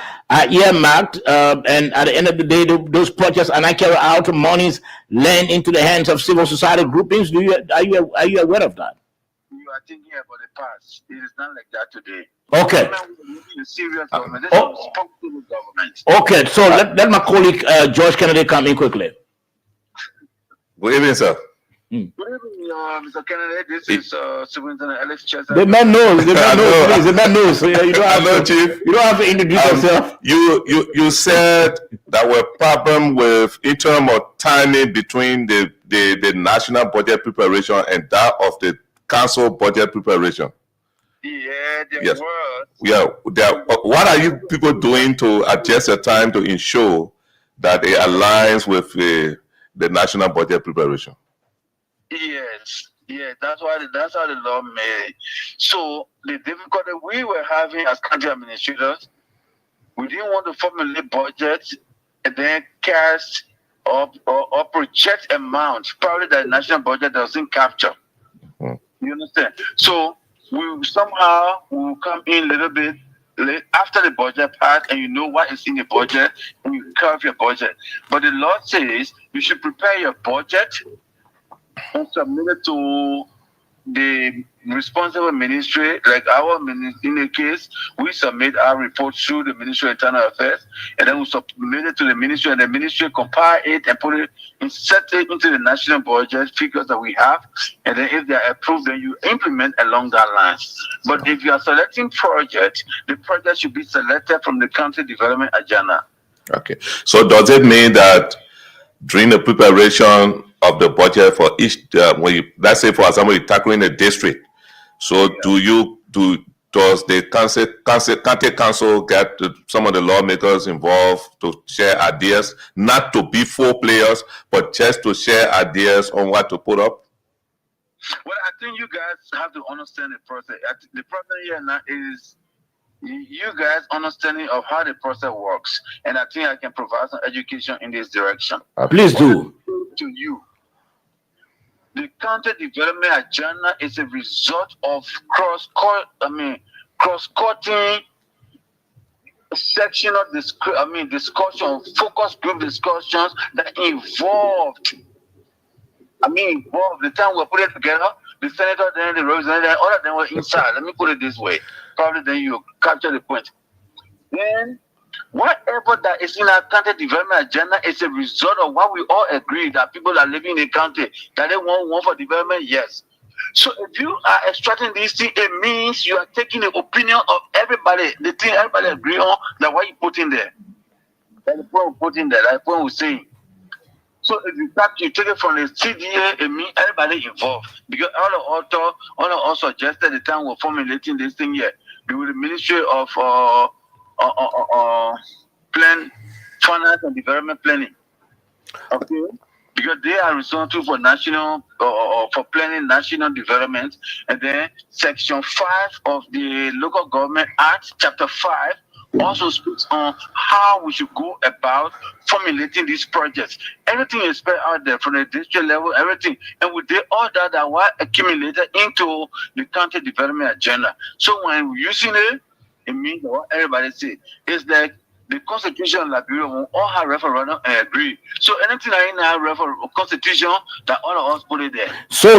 A: earmarked, and at the end of the day, those projects are not carried out, monies lent into the hands of civil society groupings? Are you aware of that?
I: You are thinking about the past. It is not like that today.
A: Okay.
I: The serious government. This is responsible government.
A: Okay, so let my colleague George Kennedy come in quickly.
D: Good evening, sir.
I: Good evening, Mr. Kennedy. This is Superintendent Alex Chester.
A: The man knows. The man knows. Please, the man knows. So you don't have to,
D: Chief.
A: You don't have to introduce yourself.
D: You said there were problems with in terms of timing between the national budget preparation and that of the council budget preparation.
I: Yeah, there
D: Yes.
I: was.
D: Yeah. What are you people doing to adjust your time to ensure that it aligns with the national budget preparation?
I: Yes, that's how the law made. So the difficulty we were having as county administrators, we didn't want to formulate budgets and then cast or project amounts probably that the national budget doesn't capture. You understand? So we somehow will come in a little bit late after the budget part, and you know what is in the budget, and you curve your budget. But the law says you should prepare your budget and submit it to the responsible ministry, like our ministry. In the case, we submit our report through the Ministry of Internal Affairs, and then we submit it to the ministry, and the ministry compile it and put it, insert it into the national budget figures that we have, and then if they are approved, then you implement along that line. But if you are selecting projects, the project should be selected from the county development agenda.
D: Okay. So does it mean that during the preparation of the budget for each, let's say for example, you're tackling a district, so does the county council get some of the lawmakers involved to share ideas, not to be full players, but just to share ideas on what to put up?
I: Well, I think you guys have to understand the process. The problem here now is you guys' understanding of how the process works, and I think I can provide some education in this direction.
A: Please do.
I: To you, the county development agenda is a result of cross-cutting sectional discussion, focus group discussions that involved. The time we put it together, the senator, then the representative, all of them were inside. Let me put it this way. Probably then you capture the point. Then whatever that is in our county development agenda is a result of what we all agree that people are living in the county, that they want one for development, yes. So if you are extracting these things, it means you are taking the opinion of everybody, the thing everybody agree on, that what you put in there. That's the point we put in there, that's the point we're saying. So if you take it from the CDA, it means everybody involved. Because all of us suggested the time we're formulating this thing here. With the Ministry of Finance and Development Planning. Okay? Because they are responsible for national for planning national development. And then Section 5 of the Local Government Act, Chapter 5, also speaks on how we should go about formulating these projects. Everything is spread out there from the district level, everything. And we did all that were accumulated into the county development agenda. So when we're using it, it means what everybody says. It's like the Constitution of Liberia will all have referendum and agree. So anything that in our Constitution, that all of us put it there.
A: So,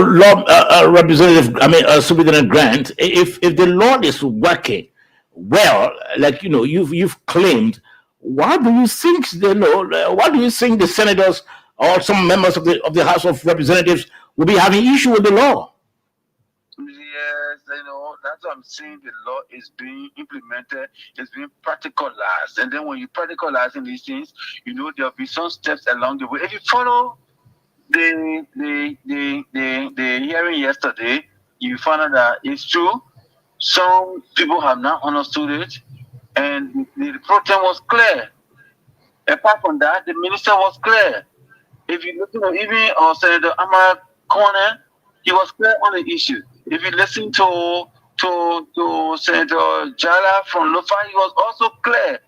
A: Superintendent Grant, if the law is working well, like you've claimed, why do you think the senators or some members of the House of Representatives will be having issue with the law?
I: Yes, that's what I'm saying. The law is being implemented, it's being practicalized, and then when you practicalizing these things, there'll be some steps along the way. If you follow the hearing yesterday, you find out that it's true. Some people have not understood it, and the protest was clear. Apart from that, the minister was clear. If you listen to even Senator Amara Corner, he was clear on the issue. If you listen to Senator Jala from Lofa, he was also clear.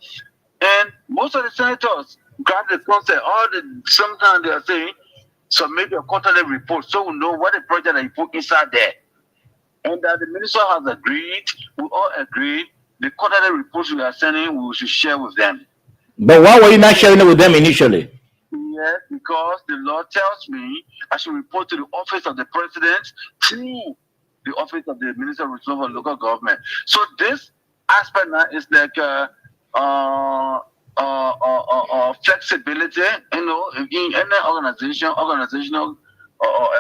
I: And most of the senators grab the concept. Sometimes they are saying, submit your quarterly report so we know what the project that you put inside there. And that the minister has agreed, we all agreed, the quarterly reports we are sending, we should share with them.
A: But why were you not sharing it with them initially?
I: Yes, because the law tells me I should report to the office of the president through the office of the Minister of Local Government. So this aspect now is like flexibility. You know, in any organizational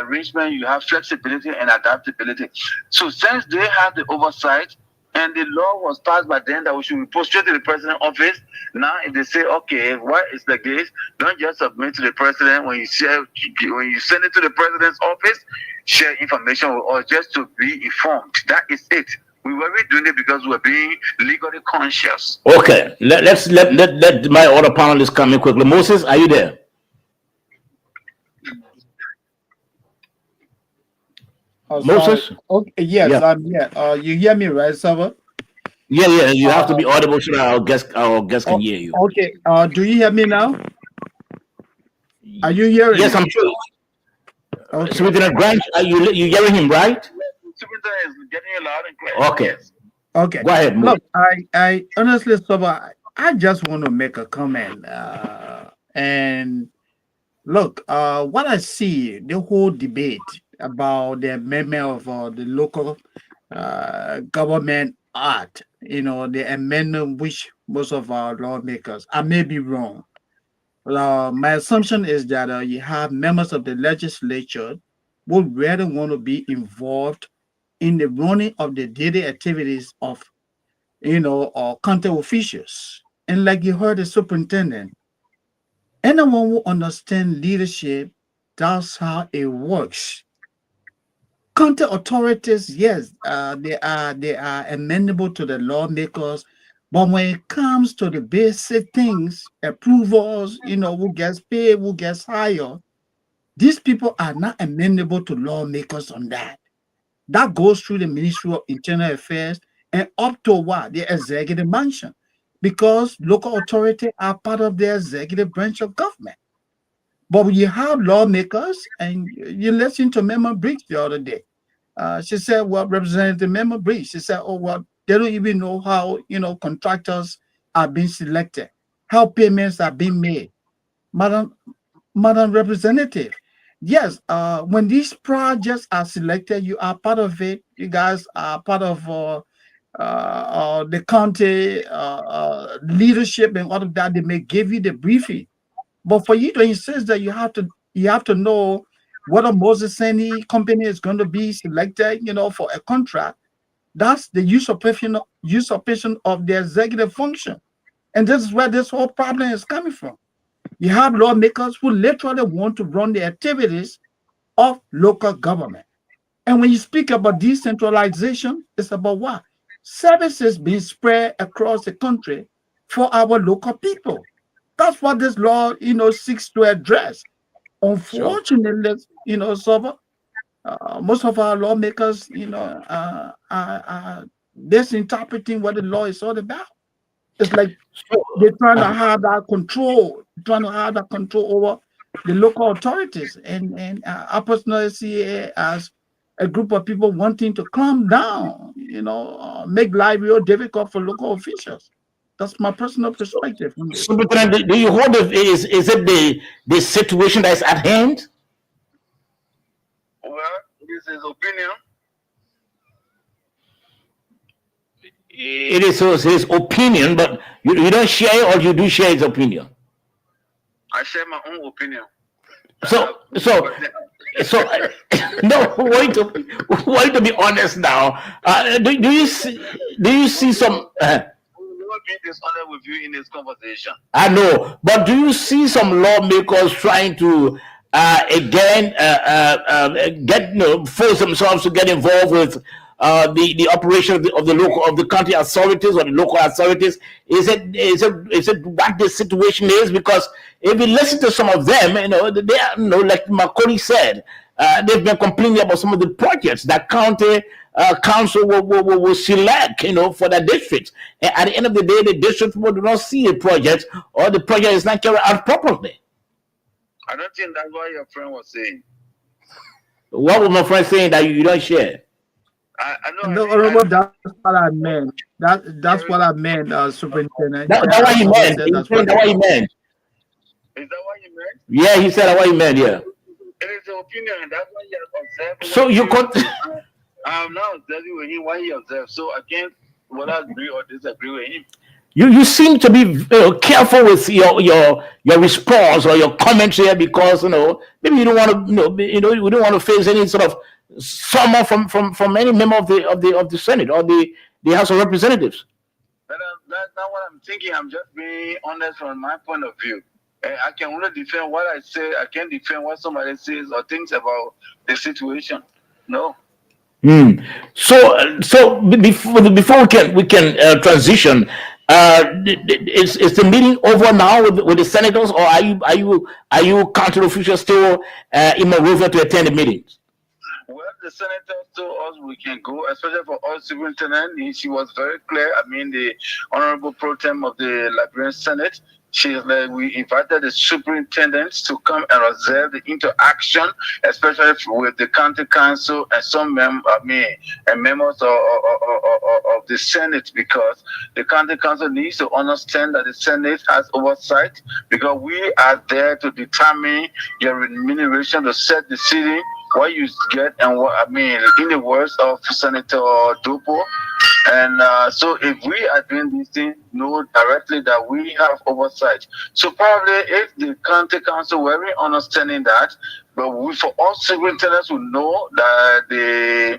I: arrangement, you have flexibility and adaptability. So since they have the oversight, and the law was passed by them that we should report straight to the president's office. Now, if they say, okay, what is the case? Don't just submit to the president when you send it to the president's office. Share information with us just to be informed. That is it. We weren't doing it because we're being legally conscious.
A: Okay, let my other panelists come in quickly. Moses, are you there? Moses?
C: Okay, yes,
A: Yeah.
C: I'm here. You hear me, right, Sava?
A: Yeah, you have to be audible so that our guest can hear you.
C: Okay. Do you hear me now? Are you hearing?
A: Yes,
C: me?
A: I'm sure.
C: Okay.
A: So within a grant, you hearing him, right?
I: Superintendent is getting you loud and clear.
A: Okay.
I: Yes.
C: Okay.
A: Go ahead, Mo.
C: Look, I honestly, Sava, I just want to make a comment. And look, what I see, the whole debate about the amendment of the local government act, you know, the amendment which most of our lawmakers, I may be wrong. My assumption is that you have members of the legislature would rather want to be involved in the running of the daily activities of, you know, or county officials. And like you heard the superintendent, anyone who understands leadership, that's how it works. County authorities, yes, they are amenable to the lawmakers, but when it comes to the basic things, approvals, you know, who gets paid, who gets hired, these people are not amenable to lawmakers on that. That goes through the Ministry of Internal Affairs and up to what? The executive mansion, because local authorities are part of the executive branch of government. But when you have lawmakers, and you listen to Member Briggs the other day, she said, well, Representative Member Briggs, she said, oh, well, they don't even know how, you know, contractors are being selected, how payments are being made. Madam Representative, yes, when these projects are selected, you are part of it. You guys are part of the county leadership and all of that. They may give you the briefing. But for you to insist that you have to know whether Moses Sandy company is going to be selected, you know, for a contract, that's the usurpation of the executive function. And this is where this whole problem is coming from. You have lawmakers who literally want to run the activities of local government. And when you speak about decentralization, it's about what? Services being spread across the country for our local people. That's what this law, you know, seeks to address. Unfortunately, you know, most of our lawmakers, you know, are misinterpreting what the law is all about. It's like they're trying to have that control, over the local authorities. And I personally see it as a group of people wanting to clamp down, you know, make life real difficult for local officials. That's my personal perspective.
A: Superintendent, do you hold it? Is it the situation that is at hand?
I: Well, this is opinion.
A: It is his opinion, but you don't share, or you do share his opinion.
I: I share my own opinion.
A: So no, want to be honest now. Do you see some?
I: We will not be dishonest with you in this conversation.
A: I know, but do you see some lawmakers trying to force themselves to get involved with the operation of the country authorities or the local authorities? Is it what the situation is? Because if you listen to some of them, they are, like Macaulay said, they've been complaining about some of the projects that county council will select, for the districts. And at the end of the day, the district will not see a project, or the project is not carried out properly.
I: I don't think that's what your friend was saying.
A: What was my friend saying that you don't share?
I: I know.
C: No, Honorable, that's what I meant. That's what I meant, Superintendent.
A: That's what he meant. That's what he meant.
I: Is that what you meant?
A: Yeah, he said what he meant. Yeah.
I: It is the opinion. That's what he has observed.
A: So you could.
I: I'm now observing with him what he observed. So I can't whether agree or disagree with him.
A: You seem to be careful with your response or your comments here, because maybe you don't want to you don't want to face any sort of summon from any member of the Senate or the House of Representatives.
I: That's not what I'm thinking. I'm just being honest from my point of view. I can only defend what I say. I can't defend what somebody says or thinks about the situation. No.
A: So before we can transition, is the meeting over now with the senators, or are you county officials still in Monrovia to attend the meetings?
I: Well, the senators told us we can go, especially for our superintendent. She was very clear. I mean, the Honorable Pro Tem of the Liberian Senate. We invited the superintendents to come and observe the interaction, especially with the county council and some members of the Senate, because the county council needs to understand that the Senate has oversight, because we are there to determine your remuneration, to set the city, what you get, and in the words of Senator Dopo. And so if we are doing these things, know directly that we have oversight. So probably if the county council were understanding that, but for all superintendents who know that the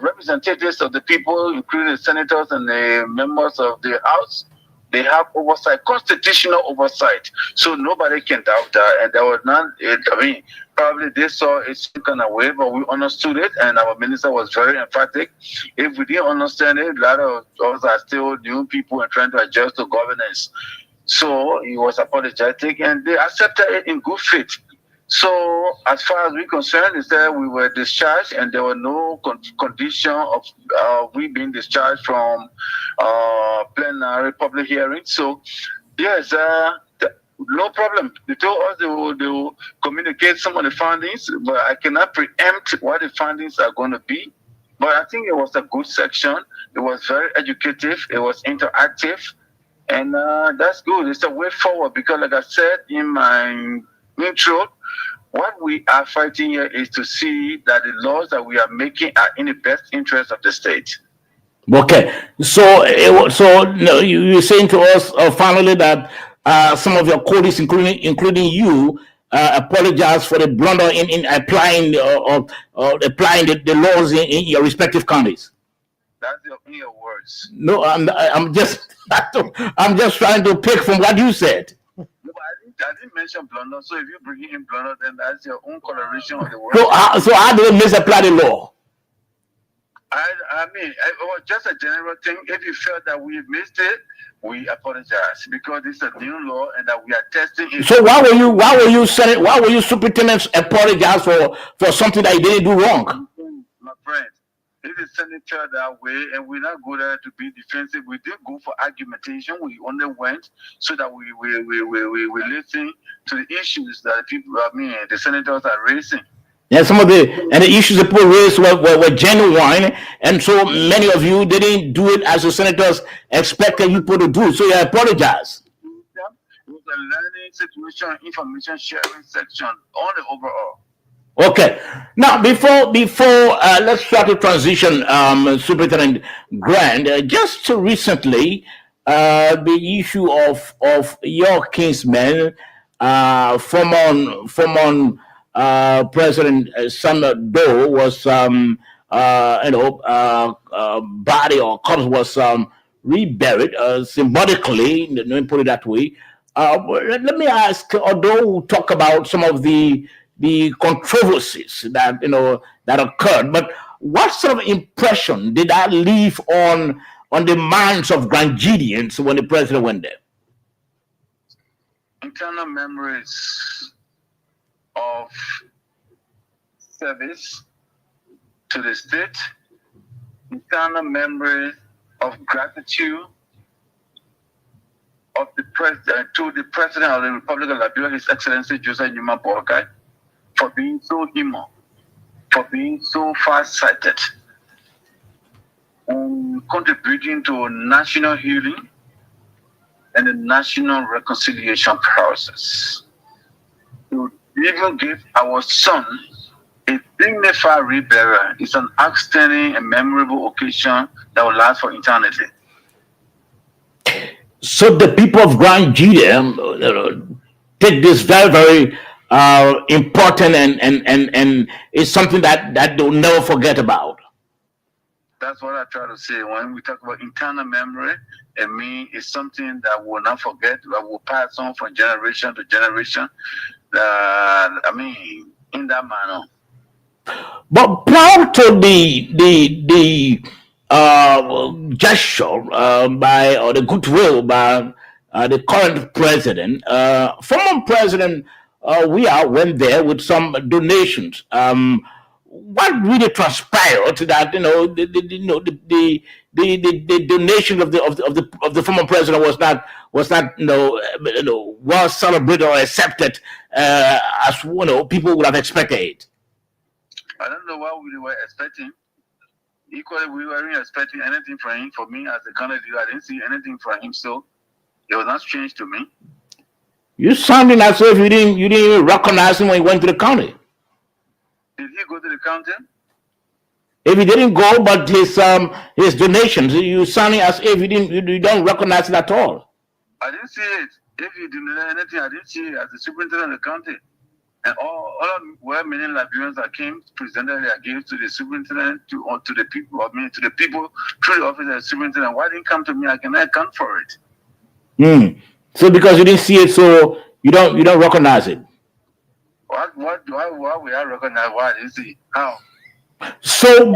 I: representatives of the people, including the senators and the members of the House, they have oversight, constitutional oversight. So nobody can doubt that. And there was none. Probably they saw it some kind of way, but we understood it, and our minister was very emphatic. If we didn't understand it, a lot of us are still new people and trying to adjust to governance. So he was apologetic, and they accepted it in good faith. So as far as we're concerned, is that we were discharged, and there were no condition of we being discharged from plenary public hearing. So yes, no problem. They told us they will communicate some of the findings, but I cannot preempt what the findings are going to be. But I think it was a good section. It was very educative. It was interactive. And that's good. It's a way forward, because like I said in my intro, what we are fighting here is to see that the laws that we are making are in the best interest of the state.
A: Okay. So you're saying to us finally that some of your colleagues, including you, apologize for the blunder in applying applying the laws in your respective counties.
I: That's in your words.
A: No, I'm just trying to pick from what you said.
I: No, I didn't mention blunder. So if you bring in blunder, then that's your own coloration of the word.
A: So how do they misapply the law?
I: I mean, it was just a general thing. If you felt that we missed it, we apologize, because it's a new law and that we are testing it.
A: So why were you superintendents apologize for something that you didn't do wrong?
I: My friend, if the Senate felt that way, and we're not good at to be defensive, we did go for argumentation. We only went so that we listen to the issues that the senators are raising.
A: Yeah, some of the issues that people raised were genuine, and so many of you didn't do it as the senators expected you to do. So you apologize.
I: Yeah, it was a learning situation, information sharing section on the overall.
A: Okay. Now, before let's try to transition, Superintendent Grant. Just recently, the issue of your kinsman, former President Samuel Doe was body or corpse was reburied symbolically, let me put it that way, Let me ask, although we talk about some of the controversies that that occurred, but what sort of impression did that leave on the minds of Grangidians when the president went there?
I: Internal memories of service to the state, internal memories of gratitude of the president to the president of the Republic of Liberia, His Excellency Joseph Numa Boakai, for being so human, for being so far-sighted, and contributing to national healing and the national reconciliation process. To even give our son a dignified reburial is an outstanding and memorable occasion that will last for eternity.
A: So the people of Grand Judea take this very, very important and it's something that they'll never forget about.
I: That's what I try to say. When we talk about internal memory, it means it's something that we'll not forget, that will pass on from generation to generation. In that manner.
A: But prior to the gesture by or the goodwill by the current president, former president went there with some donations. What really transpired that the donation of the former president was not well celebrated or accepted as people would have expected?
I: I don't know what we were expecting. Equally, we weren't expecting anything from him. For me, as a candidate, I didn't see anything from him, so it was not strange to me.
A: You sounding as if you didn't even recognize him when he went to the county.
I: Did he go to the county?
A: If he didn't go, but his donations, you sounding as if you don't recognize it at all.
I: I didn't see it. If you didn't know anything, I didn't see it as the superintendent of the county. And all many Liberians that came presented their gifts to the superintendent, to the people, to the people through the office of the superintendent. Why didn't come to me? I cannot account for it.
A: So because you didn't see it, so you don't recognize it.
I: Why would I recognize why I didn't see it? How?
A: So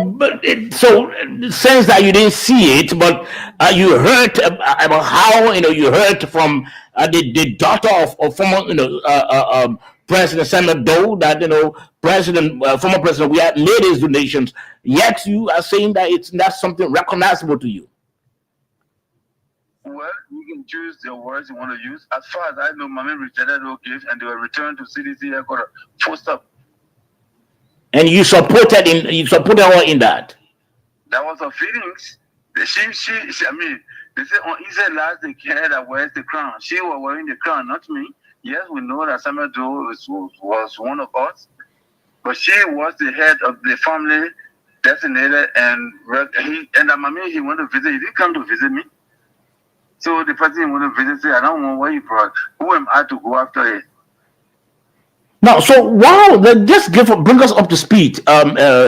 A: since that you didn't see it, but you heard about how you heard from the daughter of former President Samuel Doe that former president we had made his donations. Yet you are saying that it's not something recognizable to you.
I: Well, you can choose the words you want to use. As far as I know, my men rejected those gifts and they were returned to CDC headquarters. Full stop.
A: And you supported her in that.
I: That was her feelings. She they say on Israel last they care that wears the crown. She was wearing the crown, not me. Yes, we know that Samuel Doe was one of us, but she was the head of the family designated, and he wanted to visit. He didn't come to visit me. So the person wanted to visit, say, I don't know where he brought. Who am I to go after it?
A: No, so just bring us up to speed,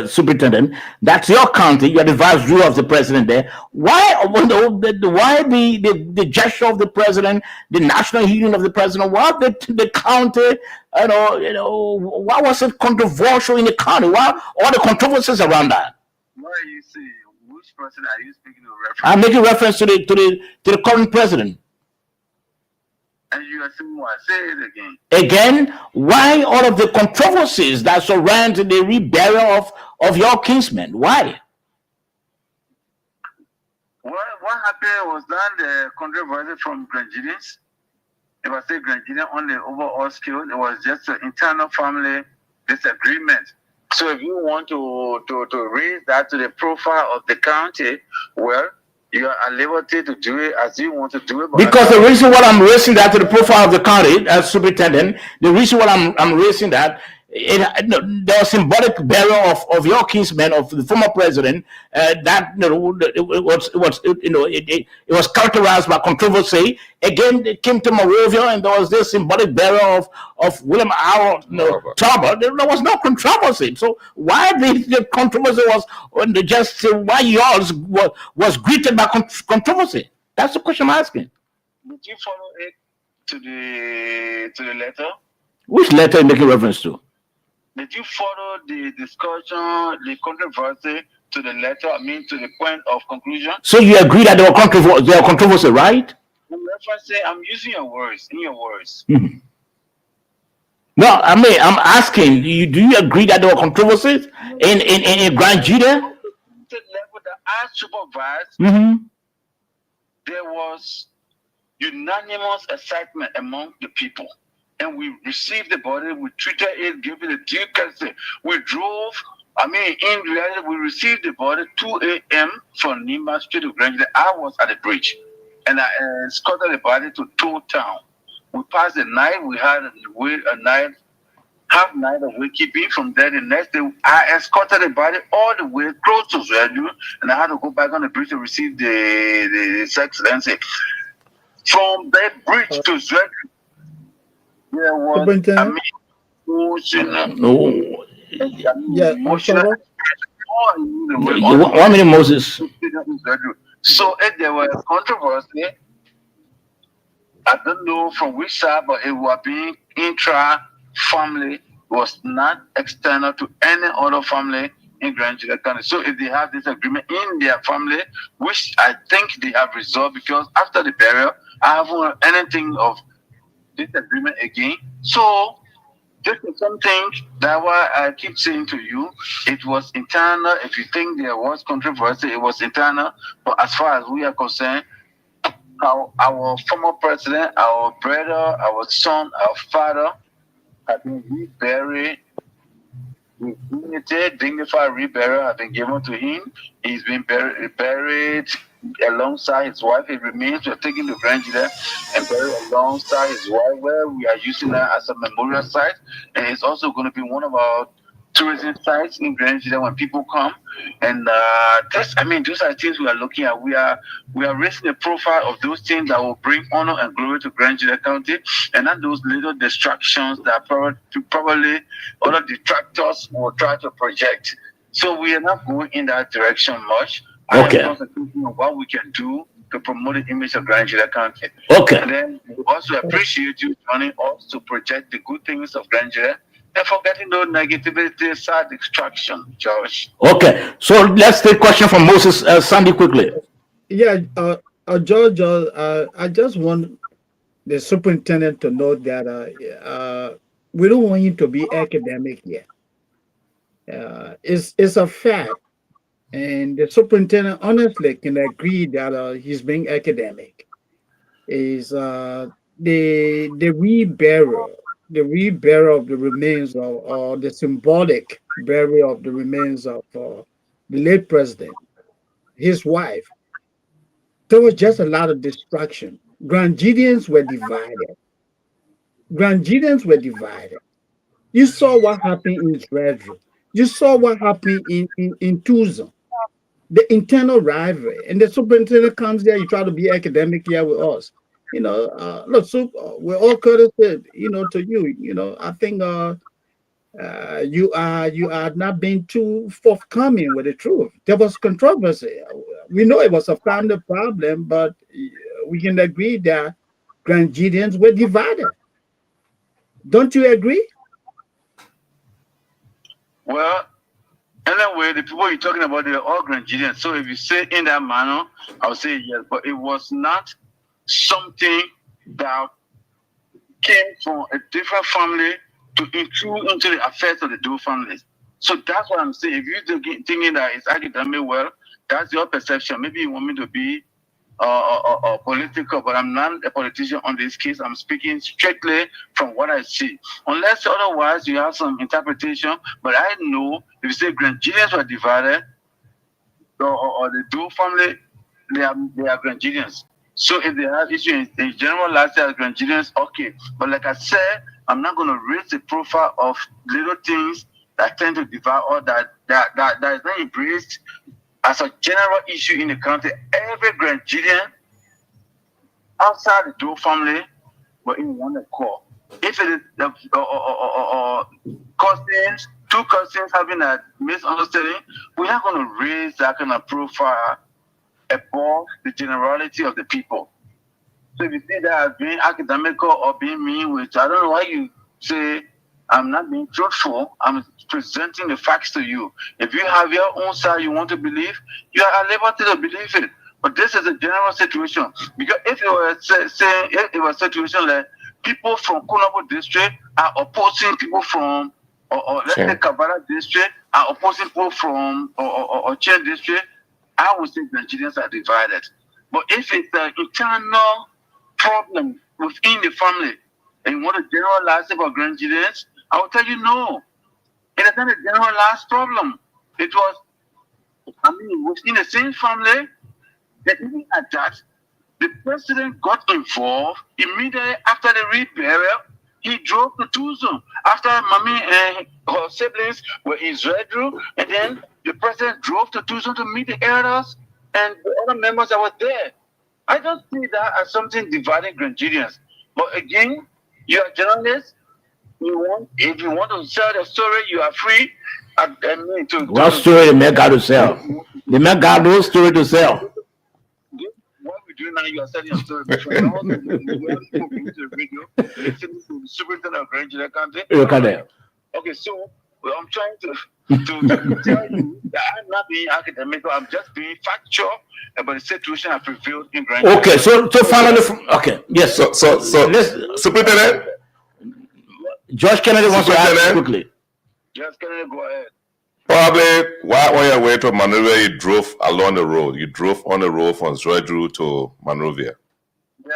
A: Superintendent. That's your county. You're the vice ruler of the president there. Why the gesture of the president, the national healing of the president? Why the county? Why was it controversial in the county? Why all the controversies around that?
I: Why are you saying? Which person are you speaking of reference?
A: I'm making reference to the current president.
I: And you are saying what? Say it again.
A: Again, why all of the controversies that surround the reburial of your kinsman? Why?
I: What happened was that the controversy from Grangidians. If I say Grangidian on the overall scale, it was just an internal family disagreement. So if you want to raise that to the profile of the county, well, you are at liberty to do it as you want to do it.
A: Because the reason why I'm raising that to the profile of the county as superintendent, the reason why I'm raising that, there was symbolic burial of your kinsman, of the former president, that it was characterized by controversy. Again, it came to Monrovia, and there was this symbolic burial of William R. Talbot. There was no controversy. So why the controversy was just why yours was greeted by controversy? That's the question I'm asking.
I: Did you follow it to the letter?
A: Which letter are you making reference to?
I: Did you follow the discussion, the controversy to the letter? I mean, to the point of conclusion.
A: So you agree that there were controversy, right?
I: I'm referencing. I'm using your words. In your words.
A: Mhm. No, I mean, I'm asking you, do you agree that there were controversies in Grand Judah?
I: The level that I supervised,
A: Mm-hmm.
I: there was unanimous excitement among the people. And we received the body, we treated it, gave it a due courtesy. We drove, I mean, in reality, we received the body 2 a.m. from Nima Street to Grand Judah. I was at the bridge, and I escorted the body to Toll Town. We passed the night, we had a night, half night of wakekeeping. From there, the next day, I escorted the body all the way close to Zwerdu, and I had to go back on the bridge to receive the sex excellency. From that bridge to Zwerdu, there was, I mean,
A: No.
C: Yeah, Osoro?
A: One minute, Moses.
I: So if there was controversy, I don't know from which side, but it was being intra-family, was not external to any other family in Grand Judah County. So if they have this agreement in their family, which I think they have resolved, because after the burial, I haven't heard anything of this agreement again. So this is something that why I keep saying to you, it was internal. If you think there was controversy, it was internal. But as far as we are concerned, our former president, our brother, our son, our father have been reburied with dignity, dignified reburial have been given to him. He's been buried alongside his wife. His remains were taken to Grand Judah and buried alongside his wife, where we are using that as a memorial site. And it's also going to be one of our tourism sites in Grand Judah when people come. And those are things we are looking at. We are raising the profile of those things that will bring honor and glory to Grand Judah County, and not those little distractions that probably other detractors will try to project. So we are not going in that direction much.
A: Okay.
I: I am concentrating on what we can do to promote the image of Grand Judah County.
A: Okay.
I: And then we also appreciate you joining us to project the good things of Grand Judah and forgetting those negativity, side distraction, George.
A: Okay. So let's take question from Moses Sandy quickly.
C: Yeah, George, I just want the superintendent to know that we don't want him to be academic yet. It's a fact, and the superintendent honestly can agree that he's being academic. Is the reburial of the remains of, or the symbolic burial of the remains of the late president, his wife. There was just a lot of distraction. Grand Judeans were divided. You saw what happened in Zwerdu. You saw what happened in Tucson. The internal rivalry. And the superintendent comes there, you try to be academic here with us. Look, so we're all courtesy, to you. I think you are not being too forthcoming with the truth. There was controversy. We know it was a family problem, but we can agree that Grand Judeans were divided. Don't you agree?
I: Well, anyway, the people you're talking about, they're all Grand Judeans. So if you say in that manner, I'll say yes. But it was not something that came from a different family to intrude into the affairs of the two families. So that's what I'm saying. If you're thinking that it's academic, well, that's your perception. Maybe you want me to be political, but I'm not a politician on this case. I'm speaking strictly from what I see. Unless otherwise you have some interpretation, but I know if you say Grand Judeans were divided, or the two family, they are Grand Judeans. So if they have issue in general last year as Grand Judeans, okay. But like I said, I'm not going to raise the profile of little things that tend to divide or that is not embraced as a general issue in the country. Every Grand Judean outside the Doe family were in one accord. If it is cousins, two cousins having a misunderstanding, we're not going to raise that kind of profile above the generality of the people. So if you see that as being academical or being mean, which I don't know why you say I'm not being truthful, I'm presenting the facts to you. If you have your own side you want to believe, you are at liberty to believe it. But this is a general situation. Because if it was if it was a situation like people from Kunabo district are opposing people from or let's say Kabbalah district are opposing people from or Chen district, I would say Nigerians are divided. But if it's an internal problem within the family and you want to generalize it for Nigerians, I will tell you no. It is not a generalized problem. It was, within the same family, that even at that, the president got involved immediately after the reburial. He drove to Tucson after Mommy and her siblings were in Zredru, and then the president drove to Tucson to meet the elders and the other members that were there. I don't see that as something dividing Nigerians. But again, you are journalists. If you want to sell the story, you are free.
A: What story the man got to sell? The man got no story to sell.
I: What we do now, you are selling a story. Before you also to the radio, listening to the superintendent of Grand Julia County.
A: Look at that.
I: Okay, so I'm trying to tell you that I'm not being academical. I'm just being factual about the situation that prevailed in Grand Julia.
A: Okay, so finally, okay, yes.
D: So Superintendent,
A: George Kennedy wants to ask quickly.
I: Yes, Kennedy, go ahead.
D: probably while on your way to Monrovia, you drove along the road. You drove on the road from Zredru to Monrovia.
I: Yeah.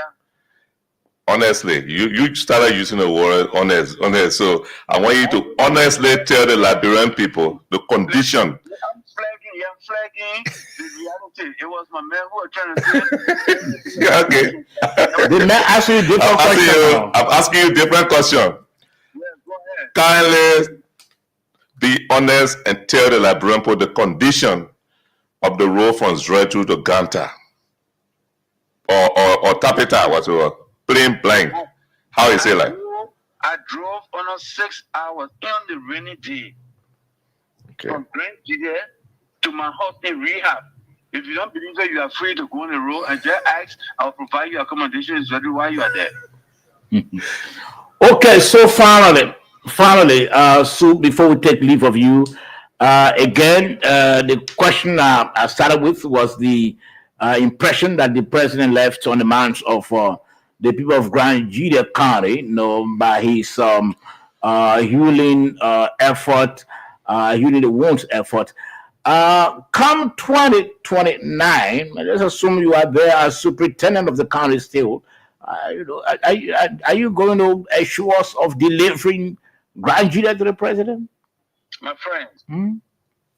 D: Honestly, you started using the word honest. So I want you to honestly tell the Liberian people the condition.
I: I'm flagging the reality. It was my man who was trying to say.
D: Yeah, okay.
A: The man asked you a different question.
D: I'm asking you a different question.
I: Yeah, go ahead.
D: Kindly be honest and tell the Liberian people the condition of the road from Zredru to Ganta or Tapita, whatever. Plain blank. How is it like?
I: I drove on 6 hours on the rainy day from Grand Julia to my house in rehab. If you don't believe that, you are free to go on the road and just ask. I'll provide you accommodation in Zredru while you are there.
A: Okay, so finally, Sue, before we take leave of you, again, the question I started with was the impression that the president left on the minds of the people of Grand Julia County, by his healing effort, healing the wounds effort. Come 2029, let's assume you are there as superintendent of the county still. Are you going to assure us of delivering Grand Julia to the president?
I: My friend,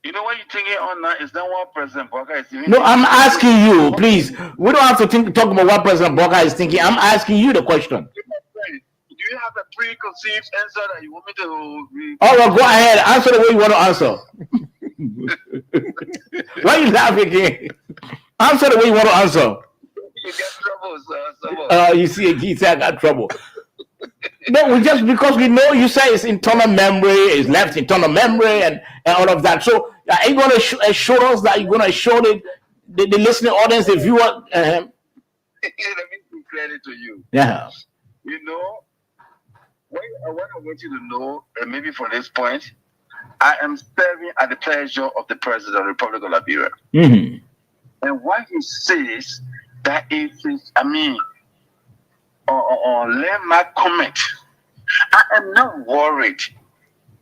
I: you know what you're thinking on now is not what President Boka is doing.
A: No, I'm asking you, please. We don't have to talk about what President Boka is thinking. I'm asking you the question.
I: Do you have a preconceived answer that you want me to?
A: Oh, well, go ahead. Answer the way you want to answer. Why are you laughing again? Answer the way you want to answer.
I: You get trouble, sir.
A: You see, he said I got trouble. No, just because we know you say it's internal memory, it's left internal memory, and all of that. So, are you going to assure us that you're going to assure the listening audience, the viewer?
I: Let me give credit to you.
A: Yeah.
I: You know, what I want you to know, maybe from this point, I am serving at the pleasure of the President of the Republic of Liberia.
A: Mm-hmm.
I: And what he says that it is, landmark comment. I am not worried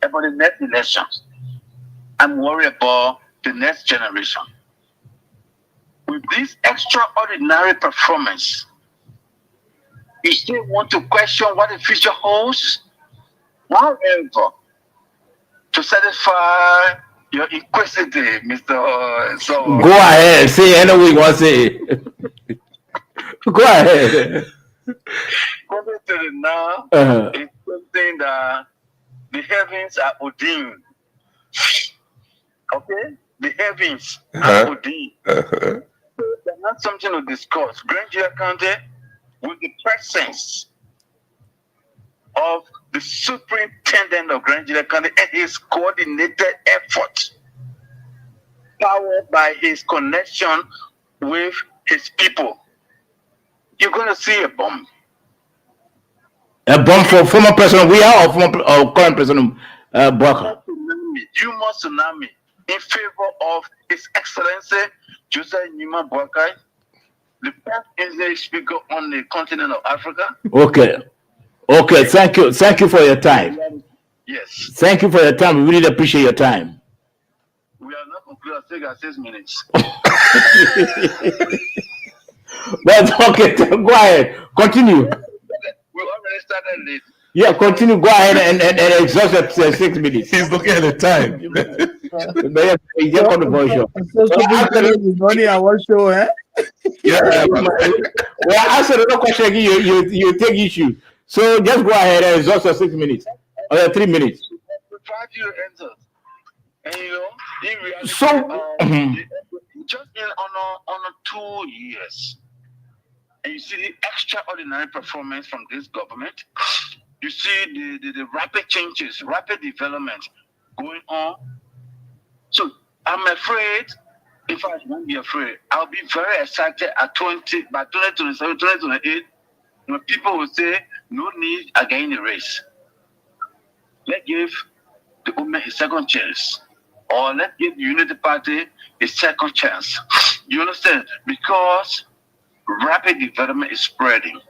I: about the next elections. I'm worried about the next generation. With this extraordinary performance, you still want to question what the future holds? However, to satisfy your inquisitive, Mr.
A: Go ahead, say anything you want to say. Go ahead.
I: Coming to the now, it's something that the heavens are ordained. Okay? The heavens are ordained. That's not something to discuss. Grand Julia County, with the presence of the superintendent of Grand Julia County and his coordinated effort, powered by his connection with his people, you're going to see a bomb.
A: A bomb for former President Weah or current President Boubacar?
I: Human tsunami in favor of His Excellency Joseph Numa Boakai, the best English speaker on the continent of Africa.
A: Okay. Thank you for your time.
I: Yes.
A: Thank you for your time. We really appreciate your time.
I: We are not concluded. Take us 6 minutes.
A: But okay, go ahead. Continue.
I: We already started it.
A: Yeah, continue. Go ahead and exhaust it 6 minutes.
D: He's looking at the time.
C: Is money I want show, eh?
D: Yeah.
A: Well, answer another question again. You take issue. So just go ahead and exhaust your 6 minutes or your 3 minutes.
I: 5 years entered, and in reality,
A: So
I: just in on 2 years, and you see the extraordinary performance from this government. You see the rapid changes, rapid development going on. So I'm afraid, in fact, I won't be afraid. I'll be very excited at by 2027, 2028, when people will say, no need again the race. Let's give the women a second chance. Or let's give the Unity Party a second chance. You understand? Because rapid development is spreading,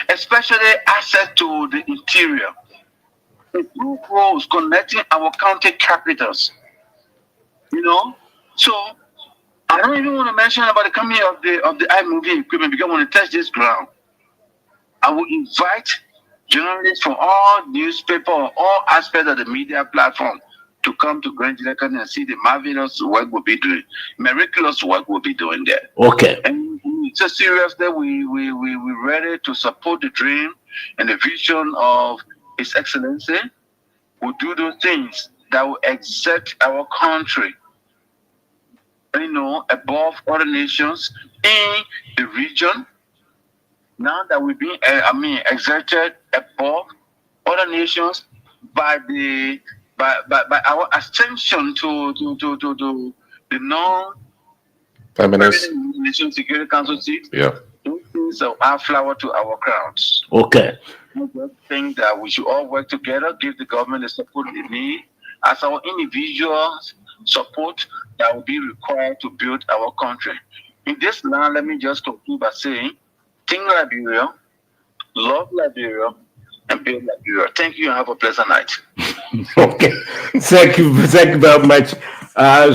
I: especially access to the interior. Improve roads connecting our county capitals. So I don't even want to mention about the coming of the iMovie equipment, because when it touch this ground, I will invite journalists from all newspaper or all aspects of the media platform to come to Grand County and see the marvelous work we'll be doing, miraculous work we'll be doing there.
A: okay.
I: And it's so serious that we're ready to support the dream and the vision of His Excellency. We'll do those things that will exert our country, above other nations in the region. Now that we've been, exerted above other nations by our ascension to the
D: Feminist.
I: Nation Security Council seat.
D: Yeah.
I: Those things are our flower to our crowns.
A: Okay.
I: I think that we should all work together, give the government the support they need, as our individual support that will be required to build our country. In this land, let me just conclude by saying, think Liberia, love Liberia, and build Liberia. Thank you and have a pleasant night.
A: Okay. Thank you very much,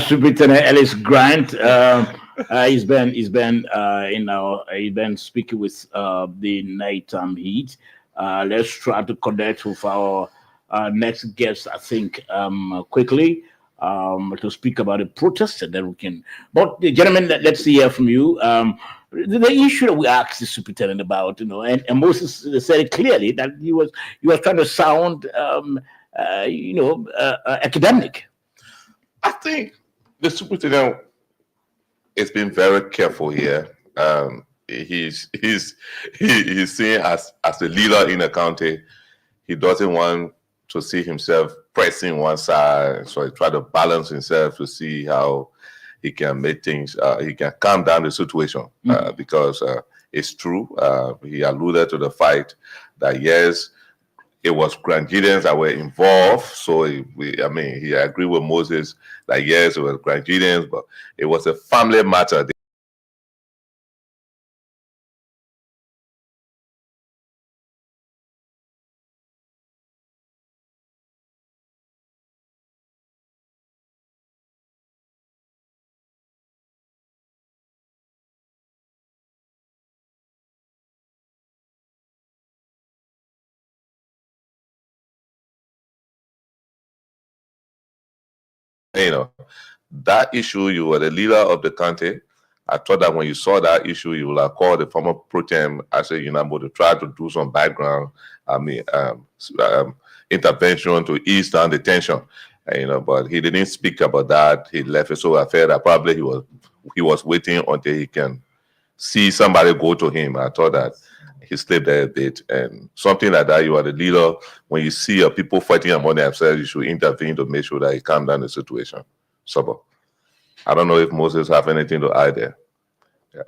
A: Superintendent Ellis Grant. He's been speaking with the nighttime heat. Let's try to connect with our next guest, I think, quickly, to speak about the protest, and then we can. But gentlemen, let's hear from you. The issue that we asked the superintendent about, and Moses said it clearly that he was trying to sound, academic.
D: I think the superintendent has been very careful here. He's seen as the leader in the county. He doesn't want to see himself pressing one side, so he try to balance himself to see how he can make things. He can calm down the situation because it's true. He alluded to the fact that yes, it was Grangidians that were involved. So he agreed with Moses that yes, it was Grangidians, but it was a family matter. That issue, you were the leader of the country. I thought that when you saw that issue, you would have called the former pro tem as a UNAMO to try to do some background, intervention to ease down the tension. But he didn't speak about that. He left it. So I felt that probably he was waiting until he can see somebody go to him. I thought that he slipped there a bit, and something like that. You are the leader. When you see people fighting among themselves, you should intervene to make sure that you calm down the situation. So, I don't know if Moses have anything to add there. Yeah.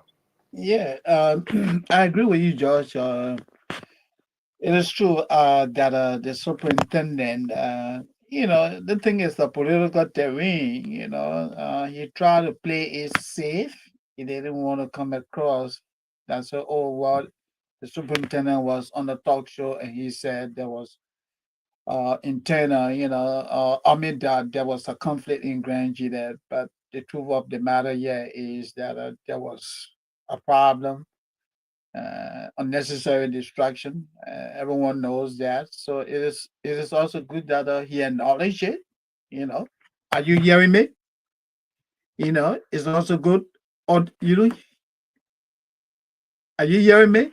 C: Yeah, I agree with you, George. It is true that the superintendent, the thing is the political terrain, he tried to play it safe. He didn't want to come across that say, oh, well, the superintendent was on the talk show and he said there was internal, I mean that there was a conflict in Grand G there, but the truth of the matter here is that there was a problem, unnecessary distraction. Everyone knows that. So it is also good that he acknowledged it. You know, are you hearing me? It's also good. Or are you hearing me?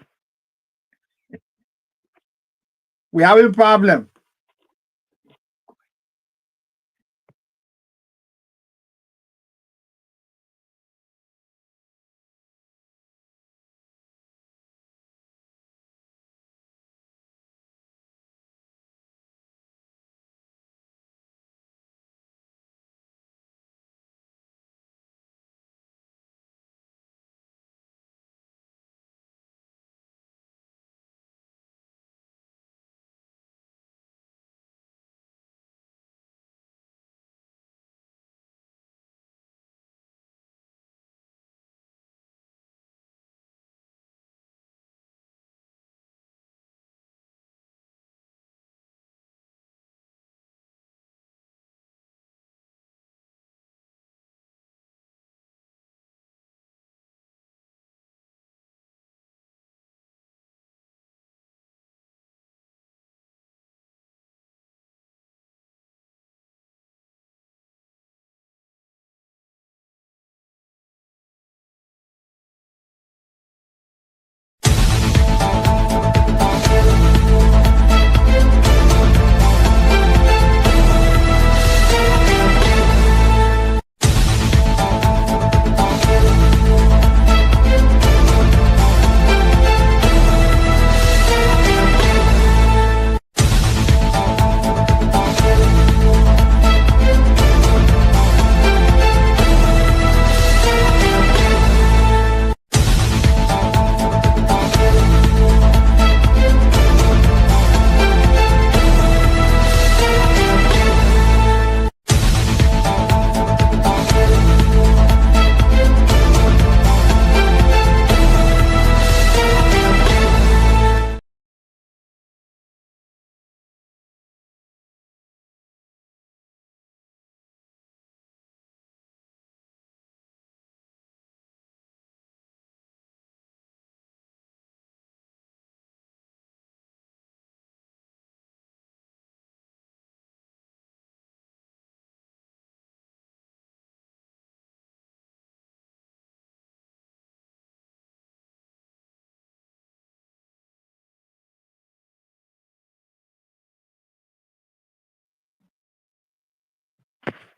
C: We have a problem.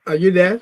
C: Are you there?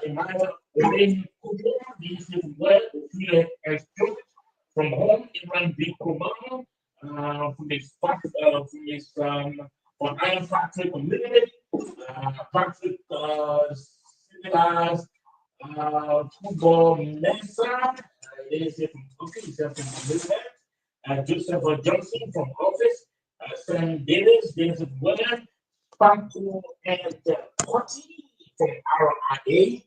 A: Emmanuel Elaine Kubo, this is well, from home, Imran B. Kumar, from his from Iron Factory Community, Patrick Silas, Kubo Mesa, is from Turkey, he's from Community, Joseph Johnson from Office, Sam Davis, Joseph Williams, Panko and Kotti from RIA.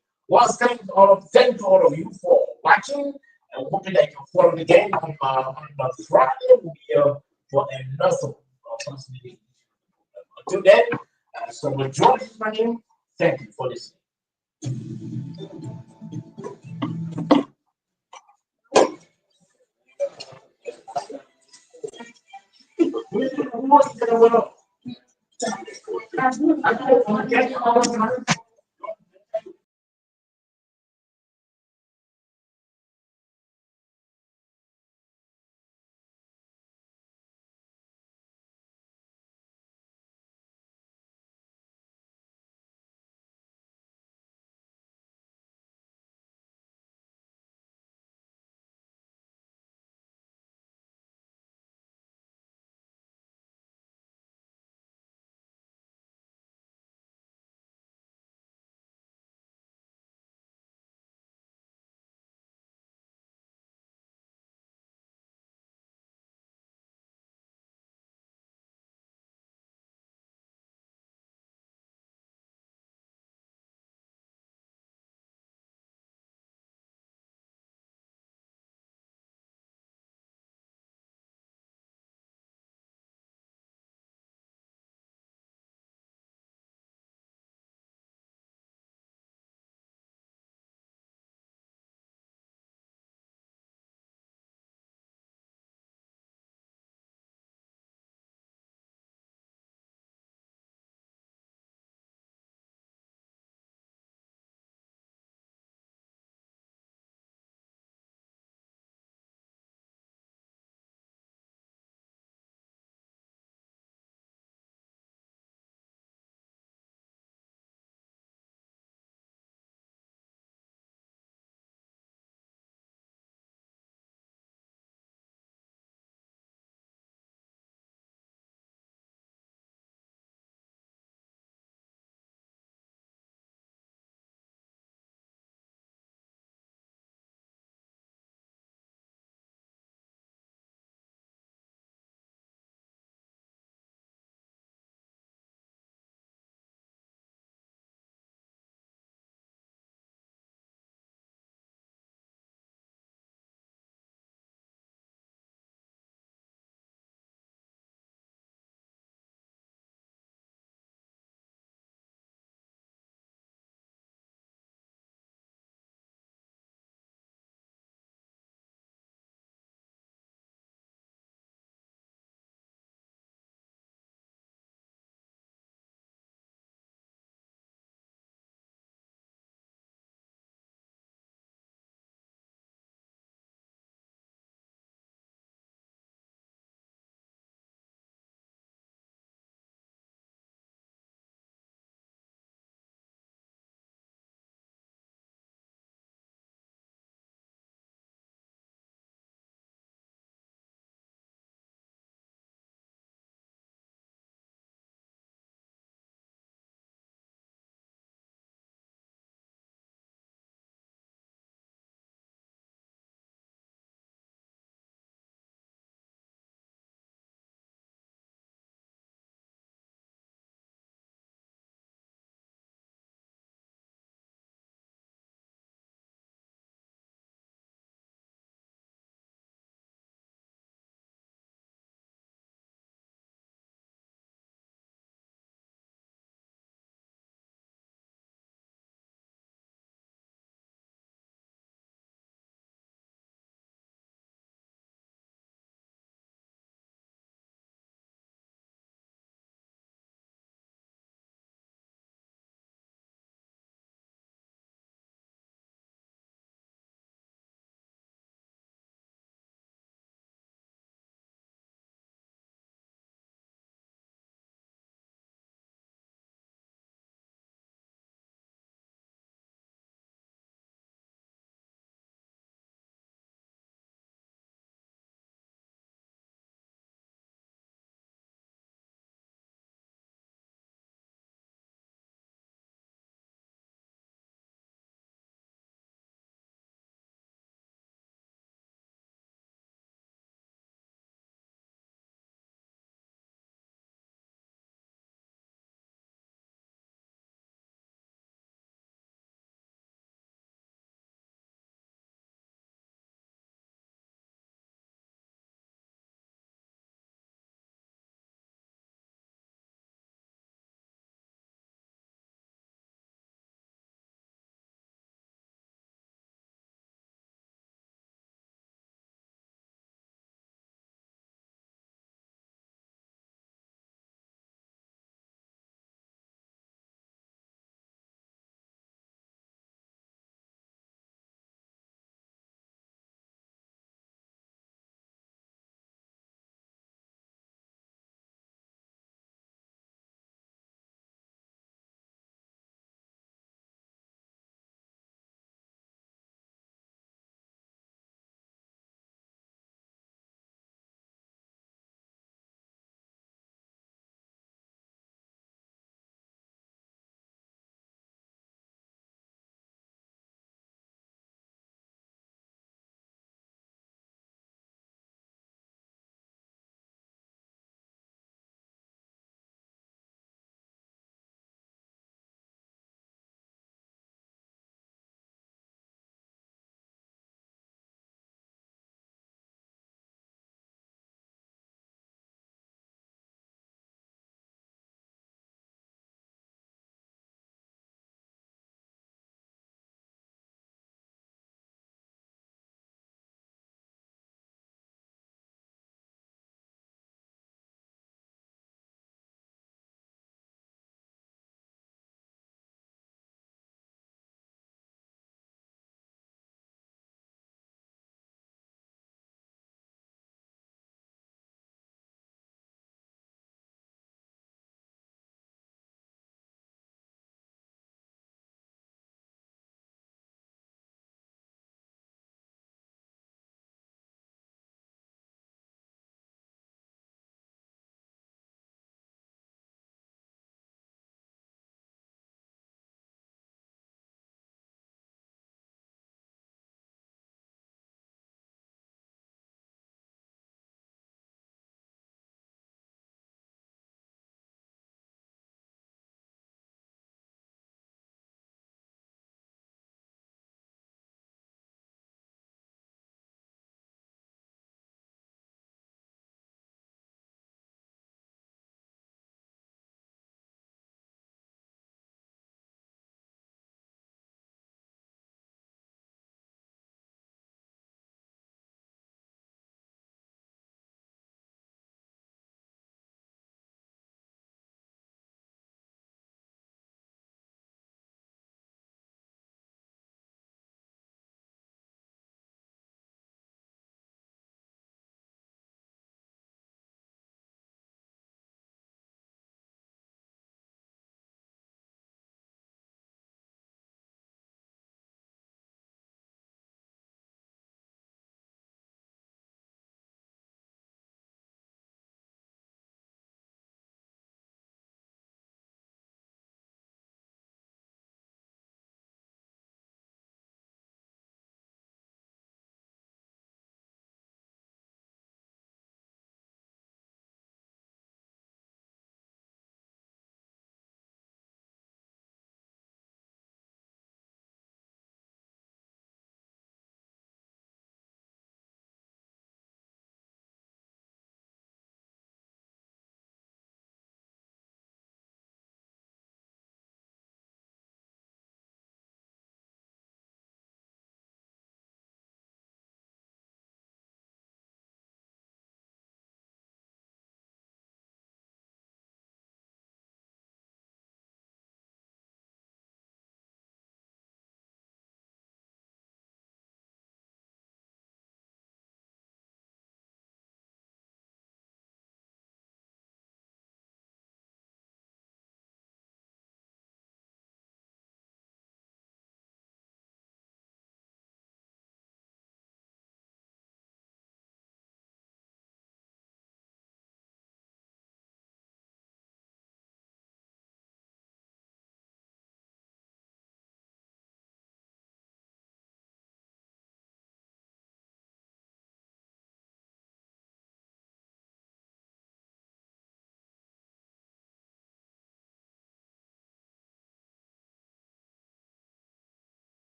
A: Thank all of you for watching. I'm hoping that you follow the game on Friday. We'll be here for another meeting. Until then, so George is my name. Thank you for listening. I don't know.